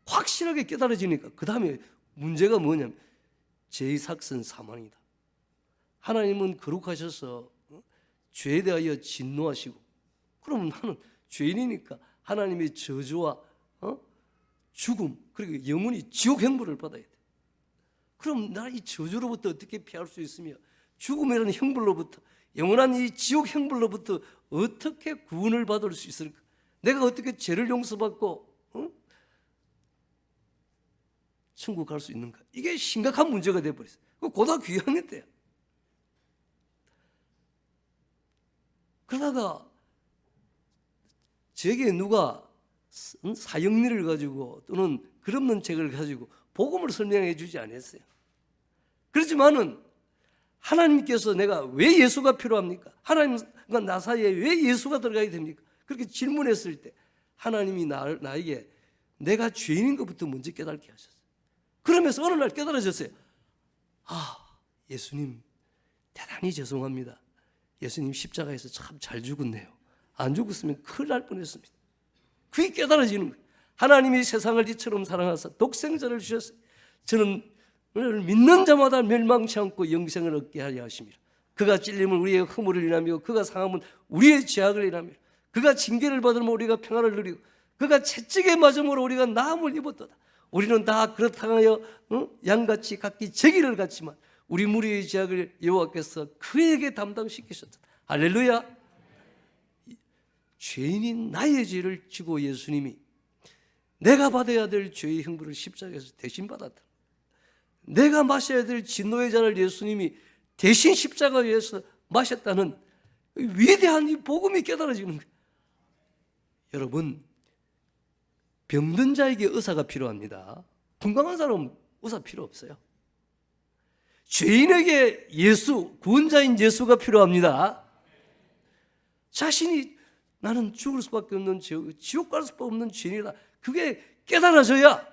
확실하게 깨달아지니까 그 다음에 문제가 뭐냐면 제2사건 사망이다. 하나님은 거룩하셔서 죄에 대하여 진노하시고, 그럼 나는 죄인이니까 하나님의 저주와 죽음, 그리고 영원히 지옥 형벌을 받아야 돼. 그럼 나 이 저주로부터 어떻게 피할 수 있으며 죽음이라는 형벌로부터, 영원한 이 지옥 형벌로부터 어떻게 구원을 받을 수 있을까? 내가 어떻게 죄를 용서받고 천국 갈 수 있는가? 이게 심각한 문제가 되어버렸어요. 고등학교 2학년 때야. 그러다가 제게 누가 사형리를 가지고 또는 글없는 책을 가지고 복음을 설명해 주지 않았어요. 그렇지만은 하나님께서 내가 왜 예수가 필요합니까? 하나님과 나 사이에 왜 예수가 들어가야 됩니까? 그렇게 질문했을 때 하나님이 나에게 내가 죄인인 것부터 먼저 깨닫게 하셨어요. 그러면서 어느 날 깨달아졌어요. 아, 예수님 대단히 죄송합니다. 예수님 십자가에서 참 잘 죽었네요. 안 죽었으면 큰일 날 뻔했습니다. 그게 깨달아지는 거예요. 하나님이 세상을 이처럼 사랑하사 독생자를 주셨어요. 저는 오늘 믿는 자마다 멸망치 않고 영생을 얻게 하려 하심이라. 그가 찔림은 우리의 허물을 인하며 그가 상함은 우리의 죄악을 인하며 그가 징계를 받으면 우리가 평안을 누리고 그가 채찍에 맞음으로 우리가 나음을 입었도다. 우리는 다 그렇다하여 양같이 각기 제기를 갖지만 우리 무리의 죄악을 여호와께서 그에게 담당시키셨다. 할렐루야. 죄인인 나의 죄를 지고 예수님이 내가 받아야 될 죄의 형벌을 십자가에서 대신 받았다. 내가 마셔야 될 진노의 잔을 예수님이 대신 십자가 위에서 마셨다는 위대한 이 복음이 깨달아지는 거예요. 여러분, 병든 자에게 의사가 필요합니다. 건강한 사람은 의사 필요 없어요. 죄인에게 예수, 구원자인 예수가 필요합니다. 자신이 나는 죽을 수밖에 없는 지옥 갈 수밖에 없는 죄인이다. 그게 깨달아져야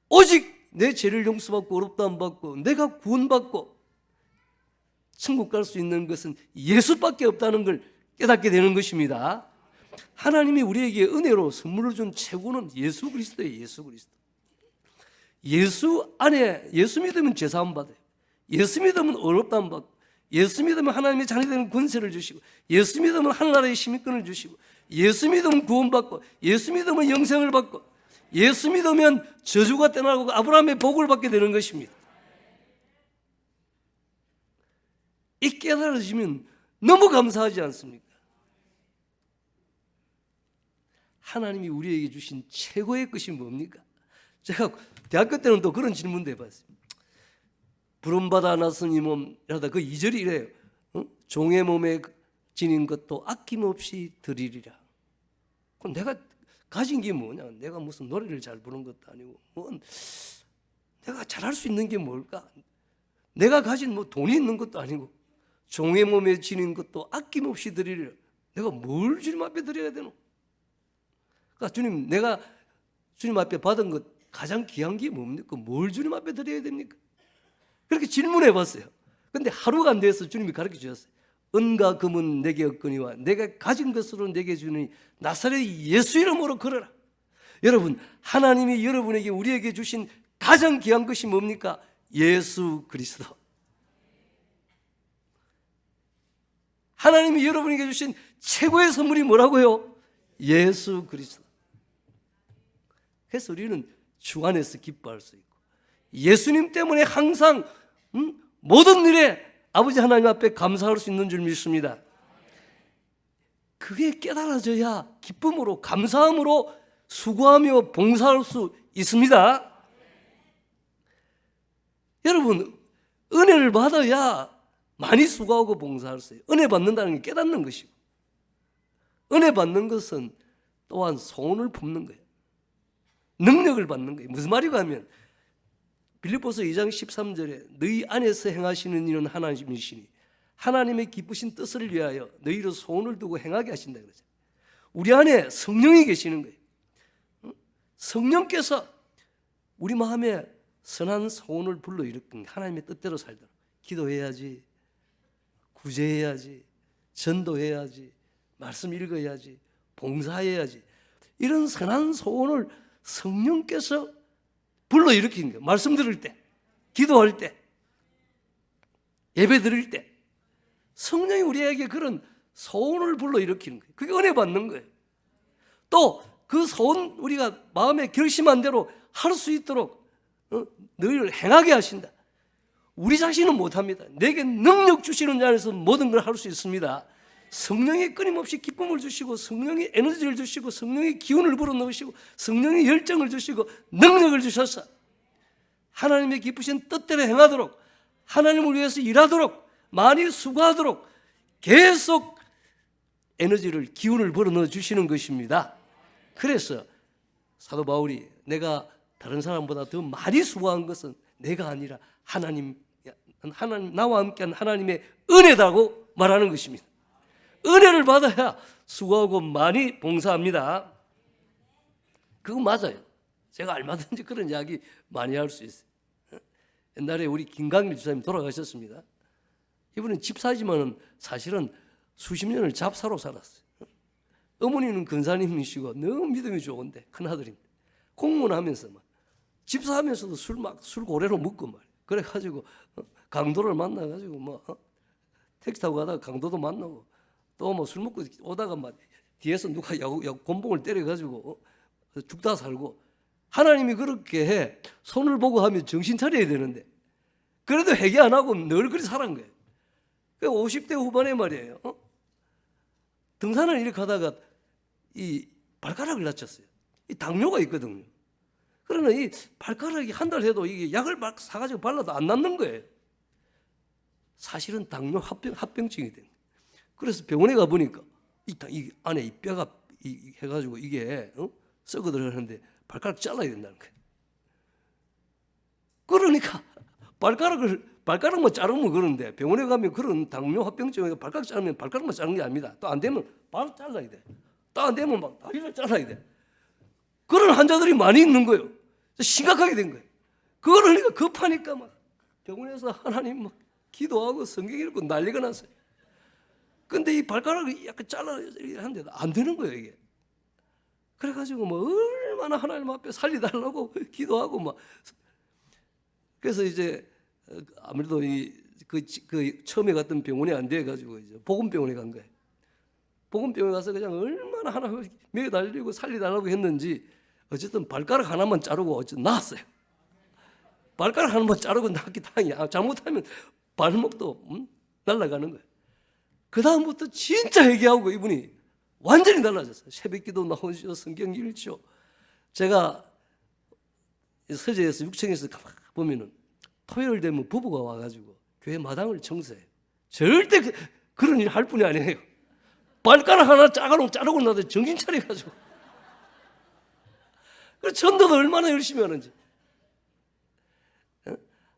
오직 내 죄를 용서받고 어렵다함 받고 내가 구원받고 천국 갈 수 있는 것은 예수밖에 없다는 걸 깨닫게 되는 것입니다. 하나님이 우리에게 은혜로 선물을 준 최고는 예수 그리스도예요. 예수 그리스도. 예수 안에 예수 믿으면 죄사함 받아요. 예수 믿으면 어렵다함 받고, 예수 믿으면 하나님의 자녀되는 권세를 주시고, 예수 믿으면 하늘나라의 시민권을 주시고, 예수 믿으면 구원받고, 예수 믿으면 영생을 받고, 예수 믿으면 저주가 떠나고 아브라함의 복을 받게 되는 것입니다. 이 깨달아지면 너무 감사하지 않습니까? 하나님이 우리에게 주신 최고의 것이 뭡니까? 제가 대학교 때는 또 그런 질문도 해봤어요. 부름받아 나선 이 몸, 이러다 그 2절이 이래요. 종의 몸에 지닌 것도 아낌없이 드리리라. 그럼 내가 가진 게 뭐냐? 내가 무슨 노래를 잘 부르는 것도 아니고, 내가 잘할 수 있는 게 뭘까? 내가 가진 뭐 돈이 있는 것도 아니고, 종의 몸에 지닌 것도 아낌없이 드리리라. 내가 뭘 주님 앞에 드려야 되노? 그러니까 주님, 내가 주님 앞에 받은 것 가장 귀한 게 뭡니까? 뭘 주님 앞에 드려야 됩니까? 그렇게 질문해 봤어요. 근데 하루가 안 돼서 주님이 가르쳐 주셨어요. 은과 금은 내게 없거니와 내가 가진 것으로 내게 주니 나사렛 예수 이름으로 걸어라. 여러분, 하나님이 여러분에게 우리에게 주신 가장 귀한 것이 뭡니까? 예수 그리스도. 하나님이 여러분에게 주신 최고의 선물이 뭐라고요? 예수 그리스도. 그래서 우리는 주 안에서 기뻐할 수 있고, 예수님 때문에 항상 모든 일에 아버지 하나님 앞에 감사할 수 있는 줄 믿습니다. 그게 깨달아져야 기쁨으로, 감사함으로 수고하며 봉사할 수 있습니다. 여러분, 은혜를 받아야 많이 수고하고 봉사할 수 있어요. 은혜 받는다는 게 깨닫는 것이고, 은혜 받는 것은 또한 소원을 품는 거예요. 능력을 받는 거예요. 무슨 말이가 하면 빌립보서 2장 13절에 너희 안에서 행하시는 일은 하나님이시니 하나님의 기쁘신 뜻을 위하여 너희로 소원을 두고 행하게 하신다 그러죠. 우리 안에 성령이 계시는 거예요. 성령께서 우리 마음에 선한 소원을 불러일으킨 하나님의 뜻대로 살도록 기도해야지, 구제해야지, 전도해야지, 말씀 읽어야지, 봉사해야지, 이런 선한 소원을 성령께서 불러일으키는 거예요. 말씀 들을 때, 기도할 때, 예배 드릴 때 성령이 우리에게 그런 소원을 불러일으키는 거예요. 그게 은혜 받는 거예요. 또 그 소원 우리가 마음에 결심한 대로 할 수 있도록 너희를 행하게 하신다. 우리 자신은 못합니다. 내게 능력 주시는 자에서 모든 걸 할 수 있습니다. 성령이 끊임없이 기쁨을 주시고, 성령이 에너지를 주시고, 성령이 기운을 불어넣으시고, 성령이 열정을 주시고, 능력을 주셔서 하나님의 기쁘신 뜻대로 행하도록, 하나님을 위해서 일하도록, 많이 수고하도록 계속 에너지를, 기운을 불어넣어 주시는 것입니다. 그래서 사도 바울이 내가 다른 사람보다 더 많이 수고한 것은 내가 아니라 하나님, 나와 함께한 하나님의 은혜다고 말하는 것입니다. 은혜를 받아야 수고하고 많이 봉사합니다. 그거 맞아요. 제가 얼마든지 그런 이야기 많이 할 수 있어요. 옛날에 우리 김강일 집사님 돌아가셨습니다. 이분은 집사지만은 사실은 수십 년을 잡사로 살았어요. 어머니는 근사님이시고 너무 믿음이 좋은데 큰아들인데 공무원하면서 막 집사하면서도 술 고래로 먹고 말이에요. 그래가지고 강도를 만나가지고 뭐 택시 타고 가다가 강도도 만나고 또 뭐 술 먹고 오다가 막 뒤에서 누가 곤봉을 때려가지고 죽다 살고, 하나님이 그렇게 해 손을 보고 하면 정신 차려야 되는데 그래도 회개 안 하고 늘 그리 살은 거예요. 50대 후반에 말이에요. 등산을 이렇게 하다가 이 발가락을 다쳤어요. 이 당뇨가 있거든요. 그러나 이 발가락이 한 달 해도 이게 약을 막 사가지고 발라도 안 낫는 거예요. 사실은 당뇨 합병증이 된 거예요. 그래서 병원에 가 보니까 이 안에 이 뼈가 해가지고 이게 썩어 들어가는데 발가락 잘라야 된다는 거예요. 그러니까 발가락만 자르면 그러는데 병원에 가면 그런 당뇨 합병증에 발가락 자르면 발가락만 자르는 게 아닙니다. 또 안 되면 발 잘라야 돼. 또 안 되면 막 다리를 잘라야 돼. 그런 환자들이 많이 있는 거예요. 심각하게 된 거예요. 그러니까 급하니까 막 병원에서 하나님 막 기도하고 성경 읽고 난리가 났어요. 근데 이 발가락을 약간 잘라야 하는데도 안 되는 거예요, 이게. 그래가지고 뭐 얼마나 하나님 앞에 살려달라고 기도하고 막. 그래서 이제 아무래도 그 처음에 갔던 병원이 안 돼가지고 이제 복음병원에 간 거예요. 복음병원에 가서 그냥 얼마나 하나님 매달리고 살려달라고 했는지 어쨌든 발가락 하나만 자르고 어쨌든 나았어요. 발가락 하나만 자르고 나았기 다행이야. 잘못하면 발목도 날아가는 거예요. 그 다음부터 진짜 회개하고 이분이 완전히 달라졌어요. 새벽기도 나오시오, 성경 읽죠. 제가 서재에서 6층에서 보면은 토요일 되면 부부가 와가지고 교회 마당을 청소해요. 절대 그런 일 할 뿐이 아니에요. 발가락 하나 자르고 나도 정신 차려가지고. 그래서 전도도 얼마나 열심히 하는지.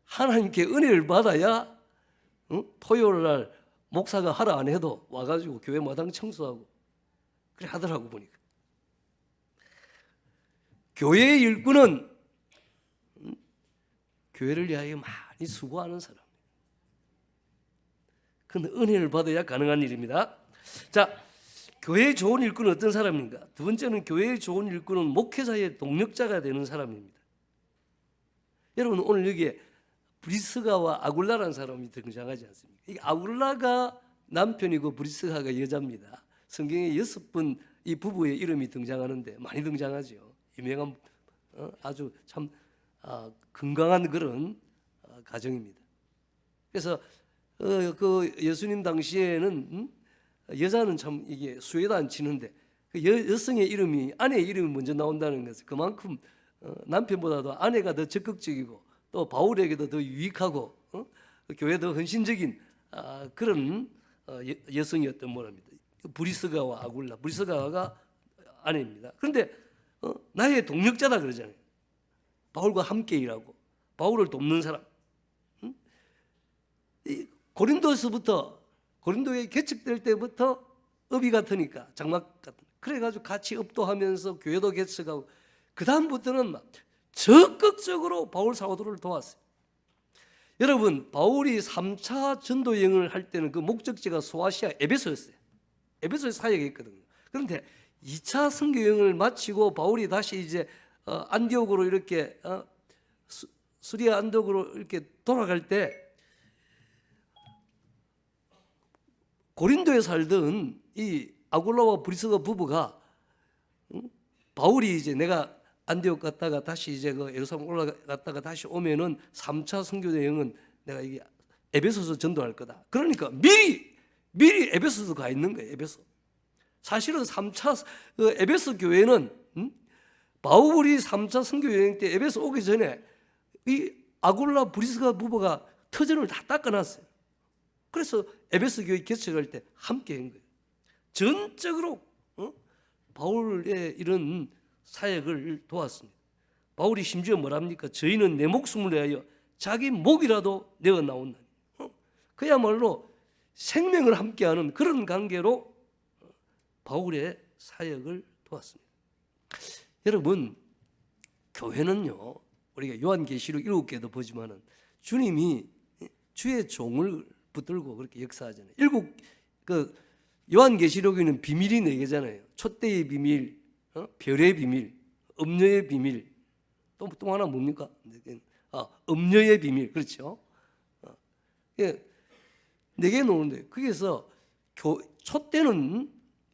하나님께 은혜를 받아야 토요일 날 목사가 하라 안 해도 와가지고 교회 마당 청소하고 그래 하더라고 보니까. 교회의 일꾼은 교회를 위하여 많이 수고하는 사람. 그건 은혜를 받아야 가능한 일입니다. 자, 교회의 좋은 일꾼은 어떤 사람입니까? 두 번째는 교회의 좋은 일꾼은 목회자의 동력자가 되는 사람입니다. 여러분 오늘 여기에 브리스가와 아굴라라는 사람이 등장하지 않습니까? 이 아굴라가 남편이고 브리스가가 여자입니다. 성경에 6번 이 부부의 이름이 등장하는데 많이 등장하죠. 유명한 아주 참 건강한 그런 가정입니다. 그래서 그 예수님 당시에는 여자는 참 이게 수혜도 안 치는데 그 여성의 이름이 아내의 이름이 먼저 나온다는 것은 그만큼 남편보다도 아내가 더 적극적이고 또 바울에게도 더 유익하고 교회에 더 헌신적인 그런 여성이었던 모랍니다. 브리스가와 아굴라, 브리스가가 아내입니다. 그런데 나의 동력자다 그러잖아요. 바울과 함께 일하고 바울을 돕는 사람. 고린도에 개척될 때부터 업이 같으니까 장막 같은. 그래가지고 같이 업도하면서 교회도 개척하고 그 다음부터는 적극적으로 바울 사도를 도왔어요. 여러분, 바울이 3차 전도 여행을 할 때는 그 목적지가 소아시아 에베소였어요. 에베소에 사역했거든요. 그런데 2차 선교 여행을 마치고 바울이 다시 이제 안디옥으로 이렇게 수리아 안디옥으로 이렇게 돌아갈 때 고린도에 살던 이 아굴라와 브리스가 부부가 바울이 이제 내가 안디옥 갔다가 다시 이제 그 예루살렘 올라갔다가 다시 오면은 3차 선교 여행은 내가 이게 에베소서 전도할 거다. 그러니까 미리 에베소서 가 있는 거예요. 에베소. 사실은 3차 그 에베소 교회는 바울이 3차 선교 여행 때 에베소 오기 전에 이 아굴라 브리스가 부부가 터전을 다 닦아놨어요. 그래서 에베소 교회 개척할 때 함께 한 거예요. 전적으로 바울의 이런 사역을 도왔습니다. 바울이 심지어 뭐랍니까? 저희는 내 목숨을 위하여 자기 목이라도 내어 나온다니. 그야말로 생명을 함께하는 그런 관계로 바울의 사역을 도왔습니다. 여러분, 교회는요, 우리가 요한계시록 7개도 보지만은 주님이 주의 종을 붙들고 그렇게 역사하잖아요. 그 요한계시록에는 비밀이 4개잖아요. 촛대의 비밀, 별의 비밀, 음녀의 비밀, 또 하나 뭡니까? 음녀의 비밀, 그렇죠? 예, 4개 놓는데 거기서 촛대는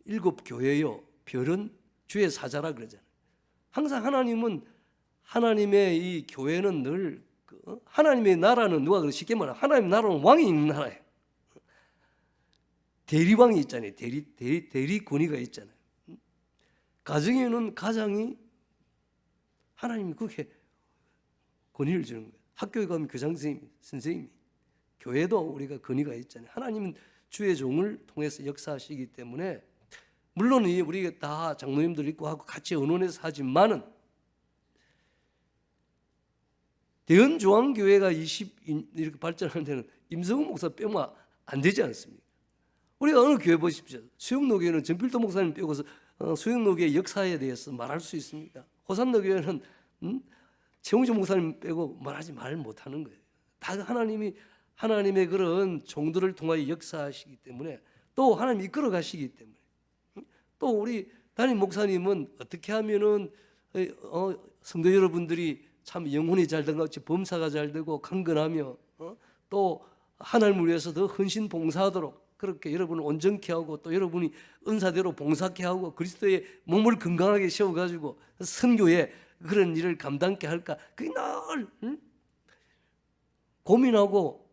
7 교회요, 별은 주의 사자라 그러잖아요. 항상 하나님은 하나님의 이 교회는 늘 하나님의 나라는 누가 그래 쉽게 말하면 하나님의 나라는 왕이 있는 나라예요. 대리왕이 있잖아요. 대리 권위가 있잖아요. 가정에는 가장이 하나님이 그렇게 권위를 주는 거예요. 학교에 가면 교장 선생님이, 교회도 우리가 권위가 있잖아요. 하나님은 주의 종을 통해서 역사하시기 때문에 물론 우리가 다 장로님들 있고 하고 같이 언론에서 하지만은 대언조항교회가 이렇게 발전하는 데는 임성훈 목사 빼면 안 되지 않습니까? 우리가 어느 교회 보십시오. 수영로교회는 전필도 목사님 빼고서 수영로교회 역사에 대해서 말할 수 있습니까? 호산로교회는 최홍주 목사님 빼고 말 못하는 거예요. 다 하나님의 그런 종들을 통하여 역사하시기 때문에 또 하나님 이끌어 가시기 때문에 또 우리 담임 목사님은 어떻게 하면은 성도 여러분들이 참 영혼이 잘 된 것 같이 범사가 잘 되고 강건하며 또 하나님을 위해서 더 헌신 봉사하도록 그렇게 여러분을 온전케 하고 또 여러분이 은사대로 봉사케 하고 그리스도의 몸을 건강하게 세워가지고 선교에 그런 일을 감당케 할까 그게 늘 고민하고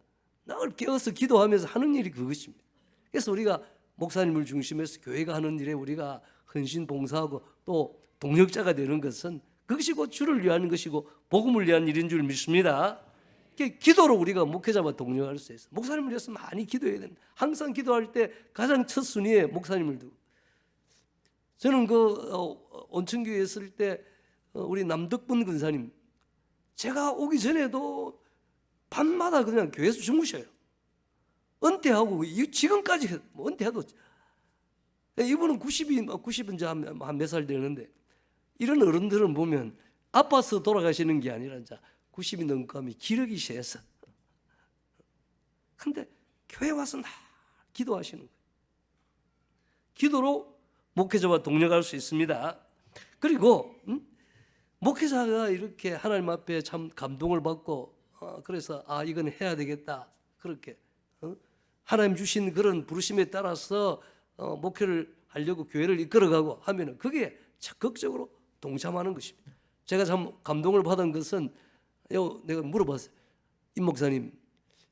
늘 깨어서 기도하면서 하는 일이 그것입니다. 그래서 우리가 목사님을 중심해서 교회가 하는 일에 우리가 헌신 봉사하고 또 동력자가 되는 것은 그것이 곧 주를 위한 것이고 복음을 위한 일인 줄 믿습니다. 기도로 우리가 목회자와 동력할 수 있어요. 목사님을 위해서 많이 기도해야 됩니다. 항상 기도할 때 가장 첫 순위에 목사님을 두고. 저는 온천교회에 있을 때 우리 남덕분 근사님 제가 오기 전에도 밤마다 그냥 교회에서 주무셔요. 은퇴하고 지금까지 은퇴해도 이분은 90은 이제 한 몇 살 되는데 이런 어른들은 보면 아파서 돌아가시는 게 아니라 이제 90이 넘고 하면 기력이 세서 근데 교회 와서 날 기도하시는 거예요. 기도로 목회자와 동력할 수 있습니다. 그리고 목회자가 이렇게 하나님 앞에 참 감동을 받고 그래서 이건 해야 되겠다 그렇게 하나님 주신 그런 부르심에 따라서 목회를 하려고 교회를 이끌어가고 하면은 그게 적극적으로 동참하는 것입니다. 제가 참 감동을 받은 것은 내가 물어봤어요. 임 목사님,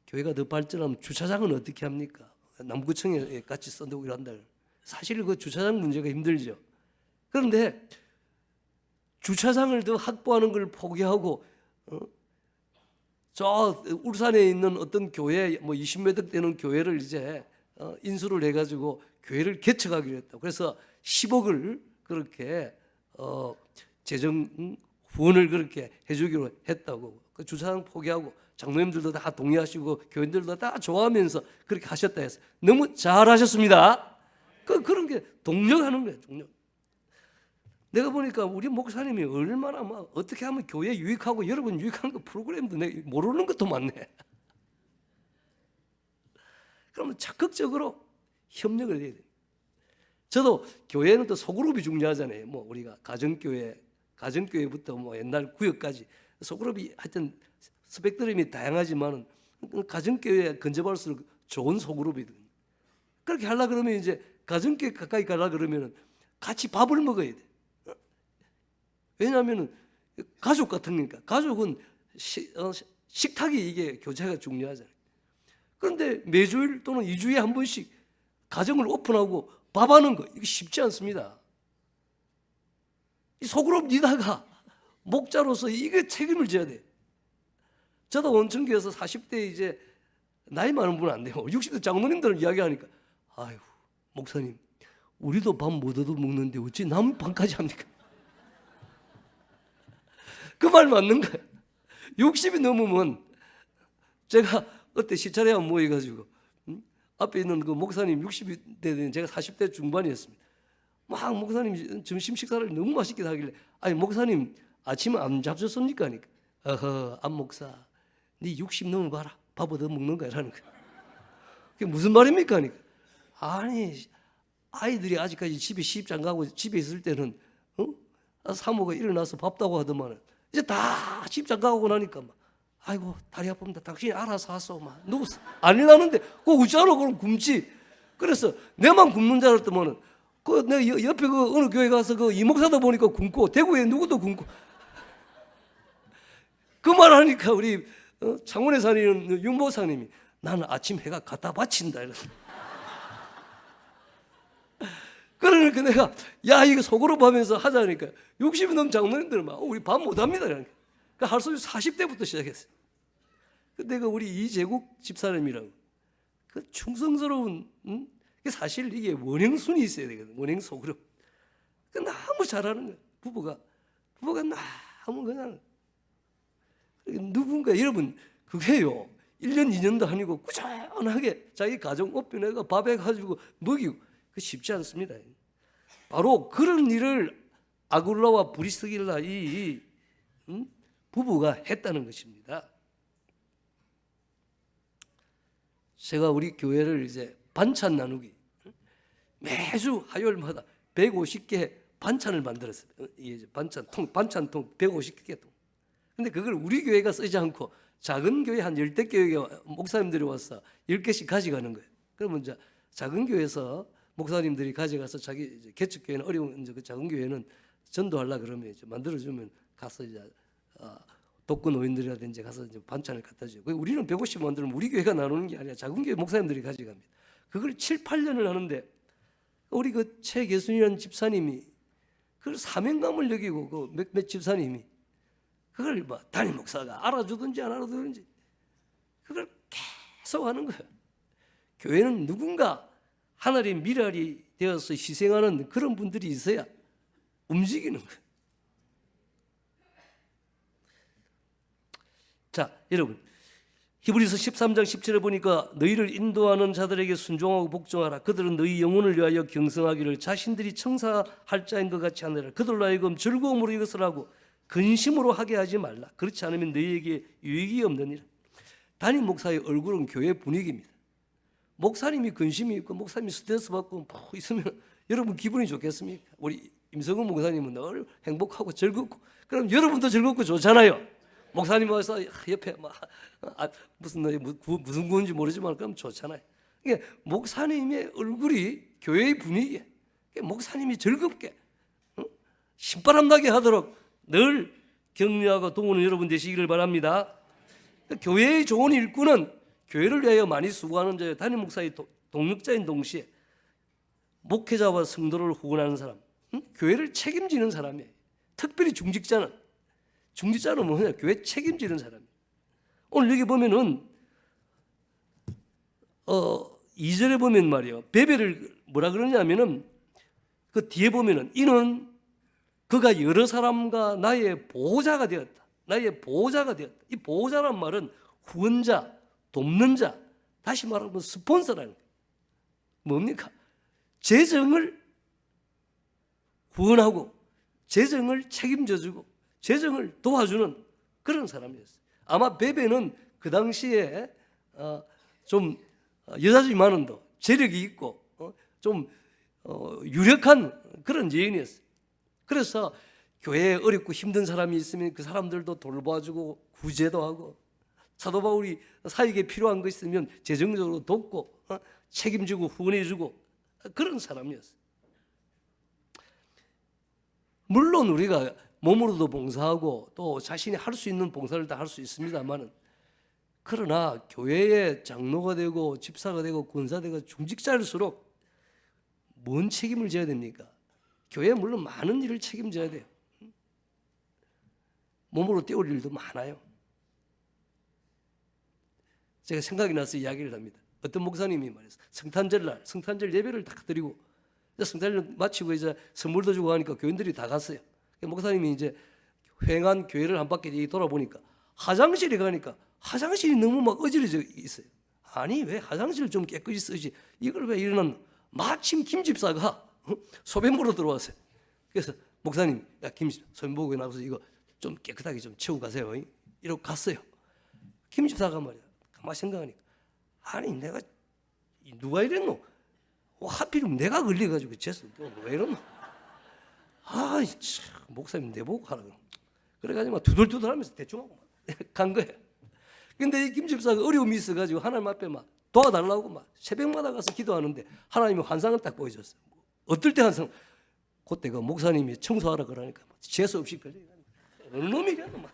교회가 더 발전하면 주차장은 어떻게 합니까? 남구청에 같이 써두고 이런다. 사실 그 주차장 문제가 힘들죠. 그런데 주차장을 더 확보하는 걸 포기하고 저 울산에 있는 어떤 교회 20몇 되는 교회를 이제 인수를 해가지고 교회를 개척하기로 했다. 그래서 10억을 그렇게 재정 후원을 그렇게 해주기로 했다고. 그 주차장 포기하고 장로님들도 다 동의하시고 교인들도 다 좋아하면서 그렇게 하셨다 해서 너무 잘하셨습니다. 그런 게 동력하는 거예요. 동력. 내가 보니까 우리 목사님이 얼마나 막 어떻게 하면 교회 유익하고 여러분 유익한 거 프로그램도 내가 모르는 것도 많네. 그러면 적극적으로 협력을 해야 돼요. 저도 교회는 또 소그룹이 중요하잖아요. 뭐 우리가 가정교회부터 뭐 옛날 구역까지 소그룹이 하여튼 스펙트럼이 다양하지만은 가정교회에 근접할수록 좋은 소그룹이거든요. 그렇게 하려 그러면 이제 가정교회 가까이 가려 그러면은 같이 밥을 먹어야 돼. 왜냐하면은 가족 같은 거니까. 가족은 식탁이 이게 교제가 중요하잖아요. 그런데 매주일 또는 2주에 한 번씩 가정을 오픈하고 밥하는 거 이게 쉽지 않습니다. 이 소그룹 리더가 목자로서 이게 책임을 져야 돼. 저도 원천교에서 40대 이제 나이 많은 분은 안 돼요. 60대 장로님들은 이야기하니까 아유 목사님 우리도 밥 못 얻어 먹는데 어찌 남은 밥까지 합니까? 그 말 맞는 거예요. 60이 넘으면 제가 그때 시찰에 모여가지고 앞에 있는 그 목사님 60대 된 제가 40대 중반이었습니다. 막 목사님 점심 식사를 너무 맛있게 하길래 아니 목사님 아침에 안 잡수셨습니까? 하니까 어허 안 목사 네 60 넘어봐라 밥 얻어 먹는 거야 라는 거야. 그게 무슨 말입니까? 하니까 아니 아이들이 아직까지 집에 시집장 가고 집에 있을 때는 사모가 일어나서 밥다고 하더만 이제 다 시집장 가고 나니까 막 아이고 다리 아픕니다. 당신이 알아서 하소 막 누웠어. 안 일어나는데 그거 어쩌라고 그럼 굶지. 그래서 내만 굶는 줄 알았더만은 그 내 옆에 그 어느 교회 가서 그 이목사도 보니까 굶고 대구에 누구도 굶고 그 말하니까 우리 창원에 사는 윤목사님이 나는 아침 해가 갖다 바친다 이랬어. 그러니까 내가 야 이거 속으로 하면서 하자니까 60이 넘은 장로님들은 막 우리 밥 못합니다. 그러니까 할 수 있어 40대부터 시작했어요. 근데 그 우리 이재국 집사님이라고 그 충성스러운 사실 이게 원행순이 있어야 되거든. 원행 속으로. 그 너무 잘하는 거야. 부부가 너무 그냥 누군가 여러분 그게요 1년 2년도 아니고 꾸준하게 자기 가정 업비내가 밥해 가지고 먹이고 그 쉽지 않습니다. 바로 그런 일을 아굴라와 브리스길라 이 부부가 했다는 것입니다. 제가 우리 교회를 이제 반찬 나누기 매주 화요일마다 150개 반찬을 만들었어요. 이게 반찬통 150개 통. 근데 그걸 우리 교회가 쓰지 않고 작은 교회 한 10대 교회 목사님들이 와서 10개씩 가져가는 거예요. 그러면 이제 작은 교회에서 목사님들이 가져가서 자기 이제 개척 교회는 어려운 이제 그 작은 교회는 전도하려 그러면 이제 만들어주면 가서 이제 독거 노인들이라든지 가서 이제 반찬을 갖다 줘요. 우리는 150 만들면 우리 교회가 나누는 게 아니라 작은 교회 목사님들이 가져갑니다. 그걸 7, 8년을 하는데 우리 그 최계순이라는 집사님이 그걸 사명감을 여기고 그 몇몇 집사님이 그걸 뭐 담임 목사가 알아주든지 안 알아주든지 그걸 계속 하는 거예요. 교회는 누군가 하나님의 미랄이 되어서 희생하는 그런 분들이 있어야 움직이는 거예요. 자, 여러분 히브리서 13장 17에 보니까 너희를 인도하는 자들에게 순종하고 복종하라. 그들은 너희 영혼을 위하여 경성하기를 자신들이 청사할 자인 것 같이 하느라. 그들로 하여금 즐거움으로 이것을 하고 근심으로 하게 하지 말라. 그렇지 않으면 너희에게 유익이 없느니라. 담임 목사의 얼굴은 교회 분위기입니다. 목사님이 근심이 있고 목사님이 스트레스 받고 뭐 있으면 여러분 기분이 좋겠습니까? 우리 임성근 목사님은 늘 행복하고 즐겁고 그럼 여러분도 즐겁고 좋잖아요. 목사님 와서 옆에 막 무슨 구인지 모르지만 그럼 좋잖아요. 이게 목사님의 얼굴이 교회의 분위기에 목사님이 즐겁게 신바람 나게 하도록 늘 격려하고 도우는 여러분 되시기를 바랍니다. 교회의 좋은 일꾼은 교회를 위하여 많이 수고하는 자예요. 담임 목사의 동력자인 동시에 목회자와 성도를 후원하는 사람, 교회를 책임지는 사람이에요. 특별히 중직자는 뭐냐? 교회 책임지는 사람이에요. 오늘 여기 보면은 2절에 보면 말이에요. 베벨을 뭐라 그러냐면은 그 뒤에 보면은 이는 그가 여러 사람과 나의 보호자가 되었다. 나의 보호자가 되었다. 이 보호자란 말은 후원자, 돕는 자, 다시 말하면 스폰서라는 거예요. 뭡니까? 재정을 후원하고 재정을 책임져주고 재정을 도와주는 그런 사람이었어요. 아마 베베는 그 당시에 좀 여자지만은도 재력이 있고 좀 유력한 그런 여인이었어요. 그래서 교회에 어렵고 힘든 사람이 있으면 그 사람들도 돌봐주고 구제도 하고, 사도 바울이 사역에 필요한 거 있으면 재정적으로 돕고 책임지고 후원해주고 그런 사람이었어요. 물론 우리가 몸으로도 봉사하고 또 자신이 할 수 있는 봉사를 다 할 수 있습니다만은, 그러나 교회의 장로가 되고 집사가 되고 권사되고 중직자일수록 뭔 책임을 져야 됩니까? 교회에 물론 많은 일을 책임져야 돼요. 몸으로 때울 일도 많아요. 제가 생각이 나서 이야기를 합니다. 어떤 목사님이 말했어요. 성탄절 예배를 다 드리고 성탄절 마치고 이제 선물도 주고 하니까 교인들이 다 갔어요. 목사님이 이제 횡한 교회를 한 바퀴 돌아보니까 화장실에 가니까 화장실이 너무 막 어지러져 있어요. 아니, 왜 화장실을 좀 깨끗이 쓰지, 이걸 왜 이러는, 마침 김 집사가 소변보러 들어왔어요. 그래서 목사님, 야, 김 집사 소변보고 나와서 이거 좀 깨끗하게 좀 치우고 가세요. 이러고 갔어요. 김 집사가 말이야, 가만히 생각하니까, 아니 내가 누가 이랬노? 하필이면 내가 걸려가지고 죄송, 왜 이러노? 아, 목사님 내보고 하라고. 그래가지고 막 두들두들하면서 대충 하고 간 거예요. 근데 이 김 집사가 어려움이 있어가지고 하나님 앞에 막 도와달라고 막 새벽마다 가서 기도하는데 하나님이 환상을 딱 보여줬어요. 어떨 때 환상? 그때가 목사님이 청소하라 그러니까 재수 없이 걸려요. 어느 놈이냐고 막.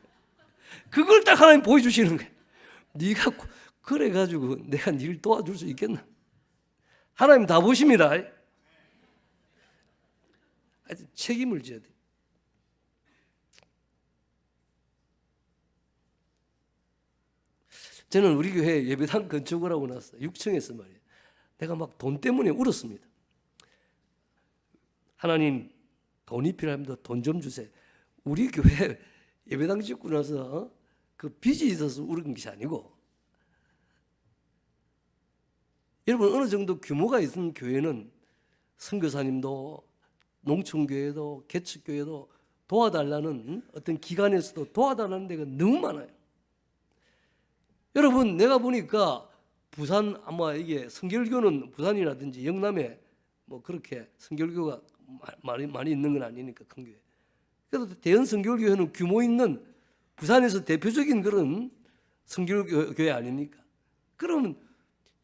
그걸 딱 하나님 보여주시는 거예요. 네가 그래가지고 내가 네 도와줄 수 있겠나? 하나님 다 보십니다. 하여튼 책임을 져야 돼. 저는 우리 교회 예배당 건축을 하고 나서 6층에서 말이에요, 내가 막 돈 때문에 울었습니다. 하나님, 돈이 필요합니다. 돈 좀 주세요. 우리 교회 예배당 짓고 나서 그 빚이 있어서 울은 것이 아니고, 여러분 어느 정도 규모가 있는 교회는 선교사님도 농촌교회도 개척교회도 도와달라는 어떤 기관에서도 도와달라는 데가 너무 많아요. 여러분, 내가 보니까 부산, 아마 이게 성결교는 부산이라든지 영남에 뭐 그렇게 성결교가 많이 있는 건 아니니까 큰 교회. 그래도 대연 성결교회는 규모 있는 부산에서 대표적인 그런 성결교회 아닙니까? 그러면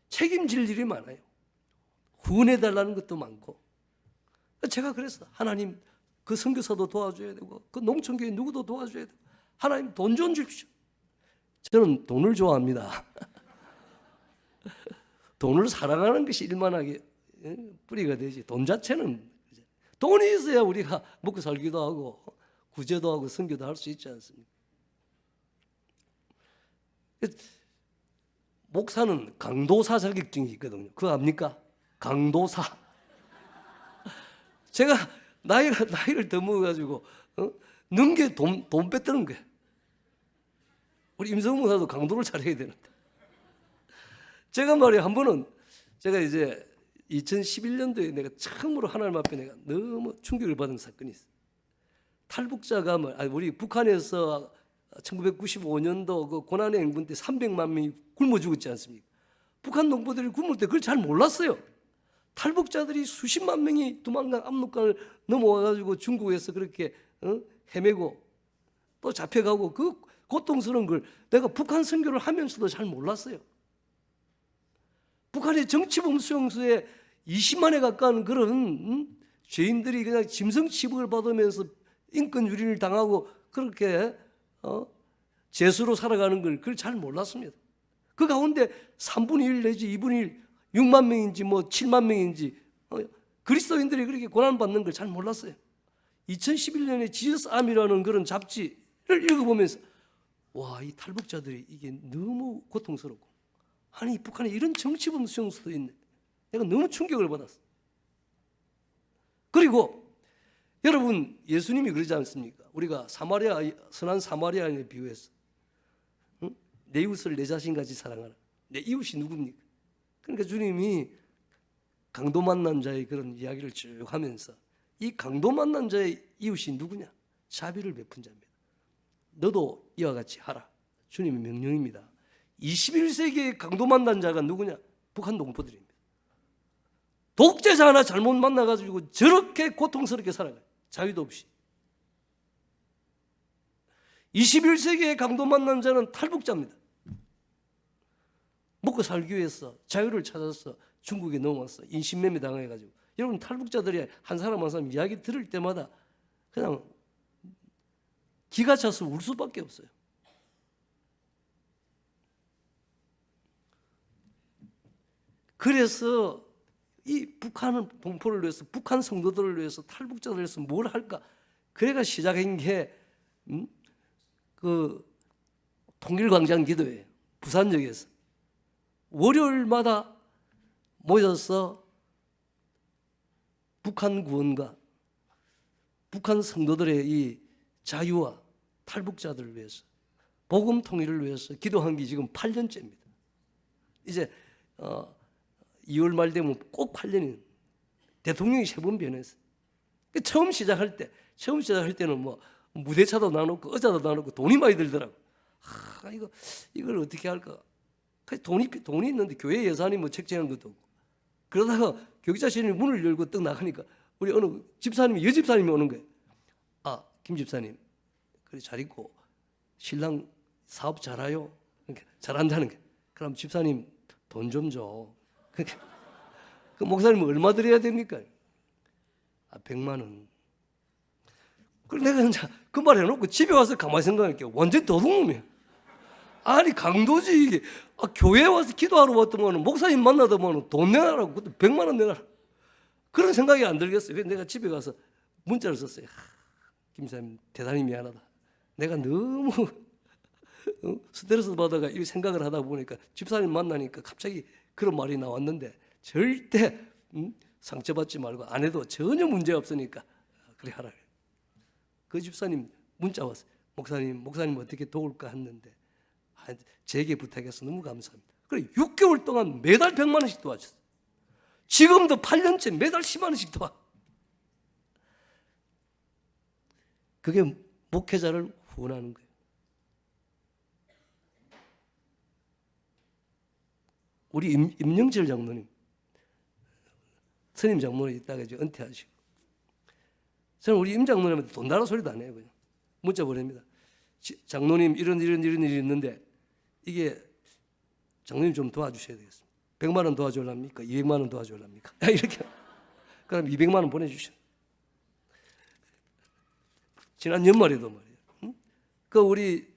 책임질 일이 많아요. 후원해달라는 것도 많고. 제가 그랬어. 하나님, 그 선교사도 도와줘야 되고 그 농촌교회 누구도 도와줘야 되고, 하나님 돈 좀 주십시오. 저는 돈을 좋아합니다. 돈을 사랑하는 것이 일만하게 뿌리가 되지, 돈 자체는, 돈이 있어야 우리가 먹고 살기도 하고 구제도 하고 선교도 할 수 있지 않습니까? 목사는 강도사 자격증이 있거든요. 그거 압니까? 강도사. 제가 나이를 더 먹어가지고 는 게 돈 뺐다는 거예요. 우리 임성훈 목사도 강도를 잘해야 되는데. 제가 말이에요, 한 번은 제가 이제 2011년도에 내가 처음으로 하나님 앞에 내가 너무 충격을 받은 사건이 있어요. 탈북자가 우리 북한에서 1995년도 그 고난의 행군 때 300만 명이 굶어 죽었지 않습니까? 북한 농부들이 굶을 때 그걸 잘 몰랐어요. 탈북자들이 수십만 명이 두만강 압록강을 넘어와가지고 중국에서 그렇게 헤매고 또 잡혀가고, 그 고통스러운 걸 내가 북한 선교를 하면서도 잘 몰랐어요. 북한의 정치범 수용소에 20만에 가까운 그런 죄인들이 그냥 짐승 취급을 받으면서 인권 유린을 당하고 그렇게 죄수로 살아가는 걸 그걸 잘 몰랐습니다. 그 가운데 3분의 1 내지 2분의 1, 6만 명인지 뭐 7만 명인지 그리스도인들이 그렇게 고난받는 걸 잘 몰랐어요. 2011년에 지저스 암이라는 그런 잡지를 읽어보면서 와, 이 탈북자들이 이게 너무 고통스럽고, 아니 북한에 이런 정치범 수용소도 있네. 내가 너무 충격을 받았어. 그리고 여러분, 예수님이 그러지 않습니까? 우리가 선한 사마리아인에 비유해서 내 이웃을 내 자신같이 사랑하라. 내 이웃이 누굽니까? 그러니까 주님이 강도 만난 자의 그런 이야기를 쭉 하면서 이 강도 만난 자의 이웃이 누구냐? 자비를 베푼 자입니다. 너도 이와 같이 하라. 주님의 명령입니다. 21세기의 강도 만난 자가 누구냐? 북한 동포들입니다. 독재자 하나 잘못 만나가지고 저렇게 고통스럽게 살아가요. 자유도 없이. 21세기의 강도 만난 자는 탈북자입니다. 먹고 살기 위해서 자유를 찾아서 중국에 넘어왔어. 인신매매 당해가지고. 여러분 탈북자들이 한 사람 한 사람 이야기 들을 때마다 그냥 기가 차서 울 수밖에 없어요. 그래서 이 북한 동포를 위해서, 북한 성도들을 위해서, 탈북자들을 위해서 뭘 할까? 그래가 시작한 게 그 통일광장 기도회예요. 부산역에서 월요일마다 모여서 북한 구원과 북한 성도들의 이 자유와 탈북자들을 위해서, 복음 통일을 위해서 기도한 게 지금 8년째입니다. 이제 2월 말 되면 꼭 8년이. 대통령이 3번 변했어요. 처음 시작할 때는 뭐 무대차도 나눠놓고 의자도 나눠놓고 돈이 많이 들더라고. 이걸 어떻게 할까? 돈이 있는데 교회 예산이 뭐 책정한 것도 없고. 그러다가 교육자실이 문을 열고 떡 나가니까 우리 어느 집사님이, 여집사님이 오는 거예요. 김 집사님, 그래 잘 있고 신랑 사업 잘해요. 그러니까 잘한다는 게. 그럼 집사님 돈 좀 줘. 그 목사님은 얼마 드려야 됩니까? 100만 원. 그래 내가 이제 그 말 해놓고 집에 와서 가만히 생각할게요. 완전 도둑놈이야. 아니 강도지 이게. 교회에 와서 기도하러 왔더만 목사님 만나더만 돈 내놔라고. 그것도 100만 원 내놔라. 그런 생각이 안 들겠어요. 그래서 내가 집에 가서 문자를 썼어요. 김 목사님 대단히 미안하다. 내가 너무 스트레스 받아가 이 생각을 하다 보니까 집사님 만나니까 갑자기 그런 말이 나왔는데 절대 상처받지 말고 안 해도 전혀 문제 없으니까 그래 하라. 그 집사님 문자 왔어요. 목사님 어떻게 도울까 했는데 제게 부탁해서 너무 감사합니다. 그래 6개월 동안 매달 100만 원씩 도와줬어요. 지금도 8년째 매달 10만 원씩 도와. 그게 목회자를 후원하는 거예요. 우리 임영철 장로님, 스님 장로님 있다가 이제 은퇴하시고, 저는 우리 임 장로님한테 돈 달라 소리도 안 해요. 그냥 문자 보냅니다. 장로님 이런 일이 있는데 이게 장로님 좀 도와주셔야 되겠습니다. 100만 원 도와줄랍니까? 200만 원 도와줄랍니까? 이렇게. 그럼 200만 원 보내주셔. 지난 연말에도 말이에요. 그 우리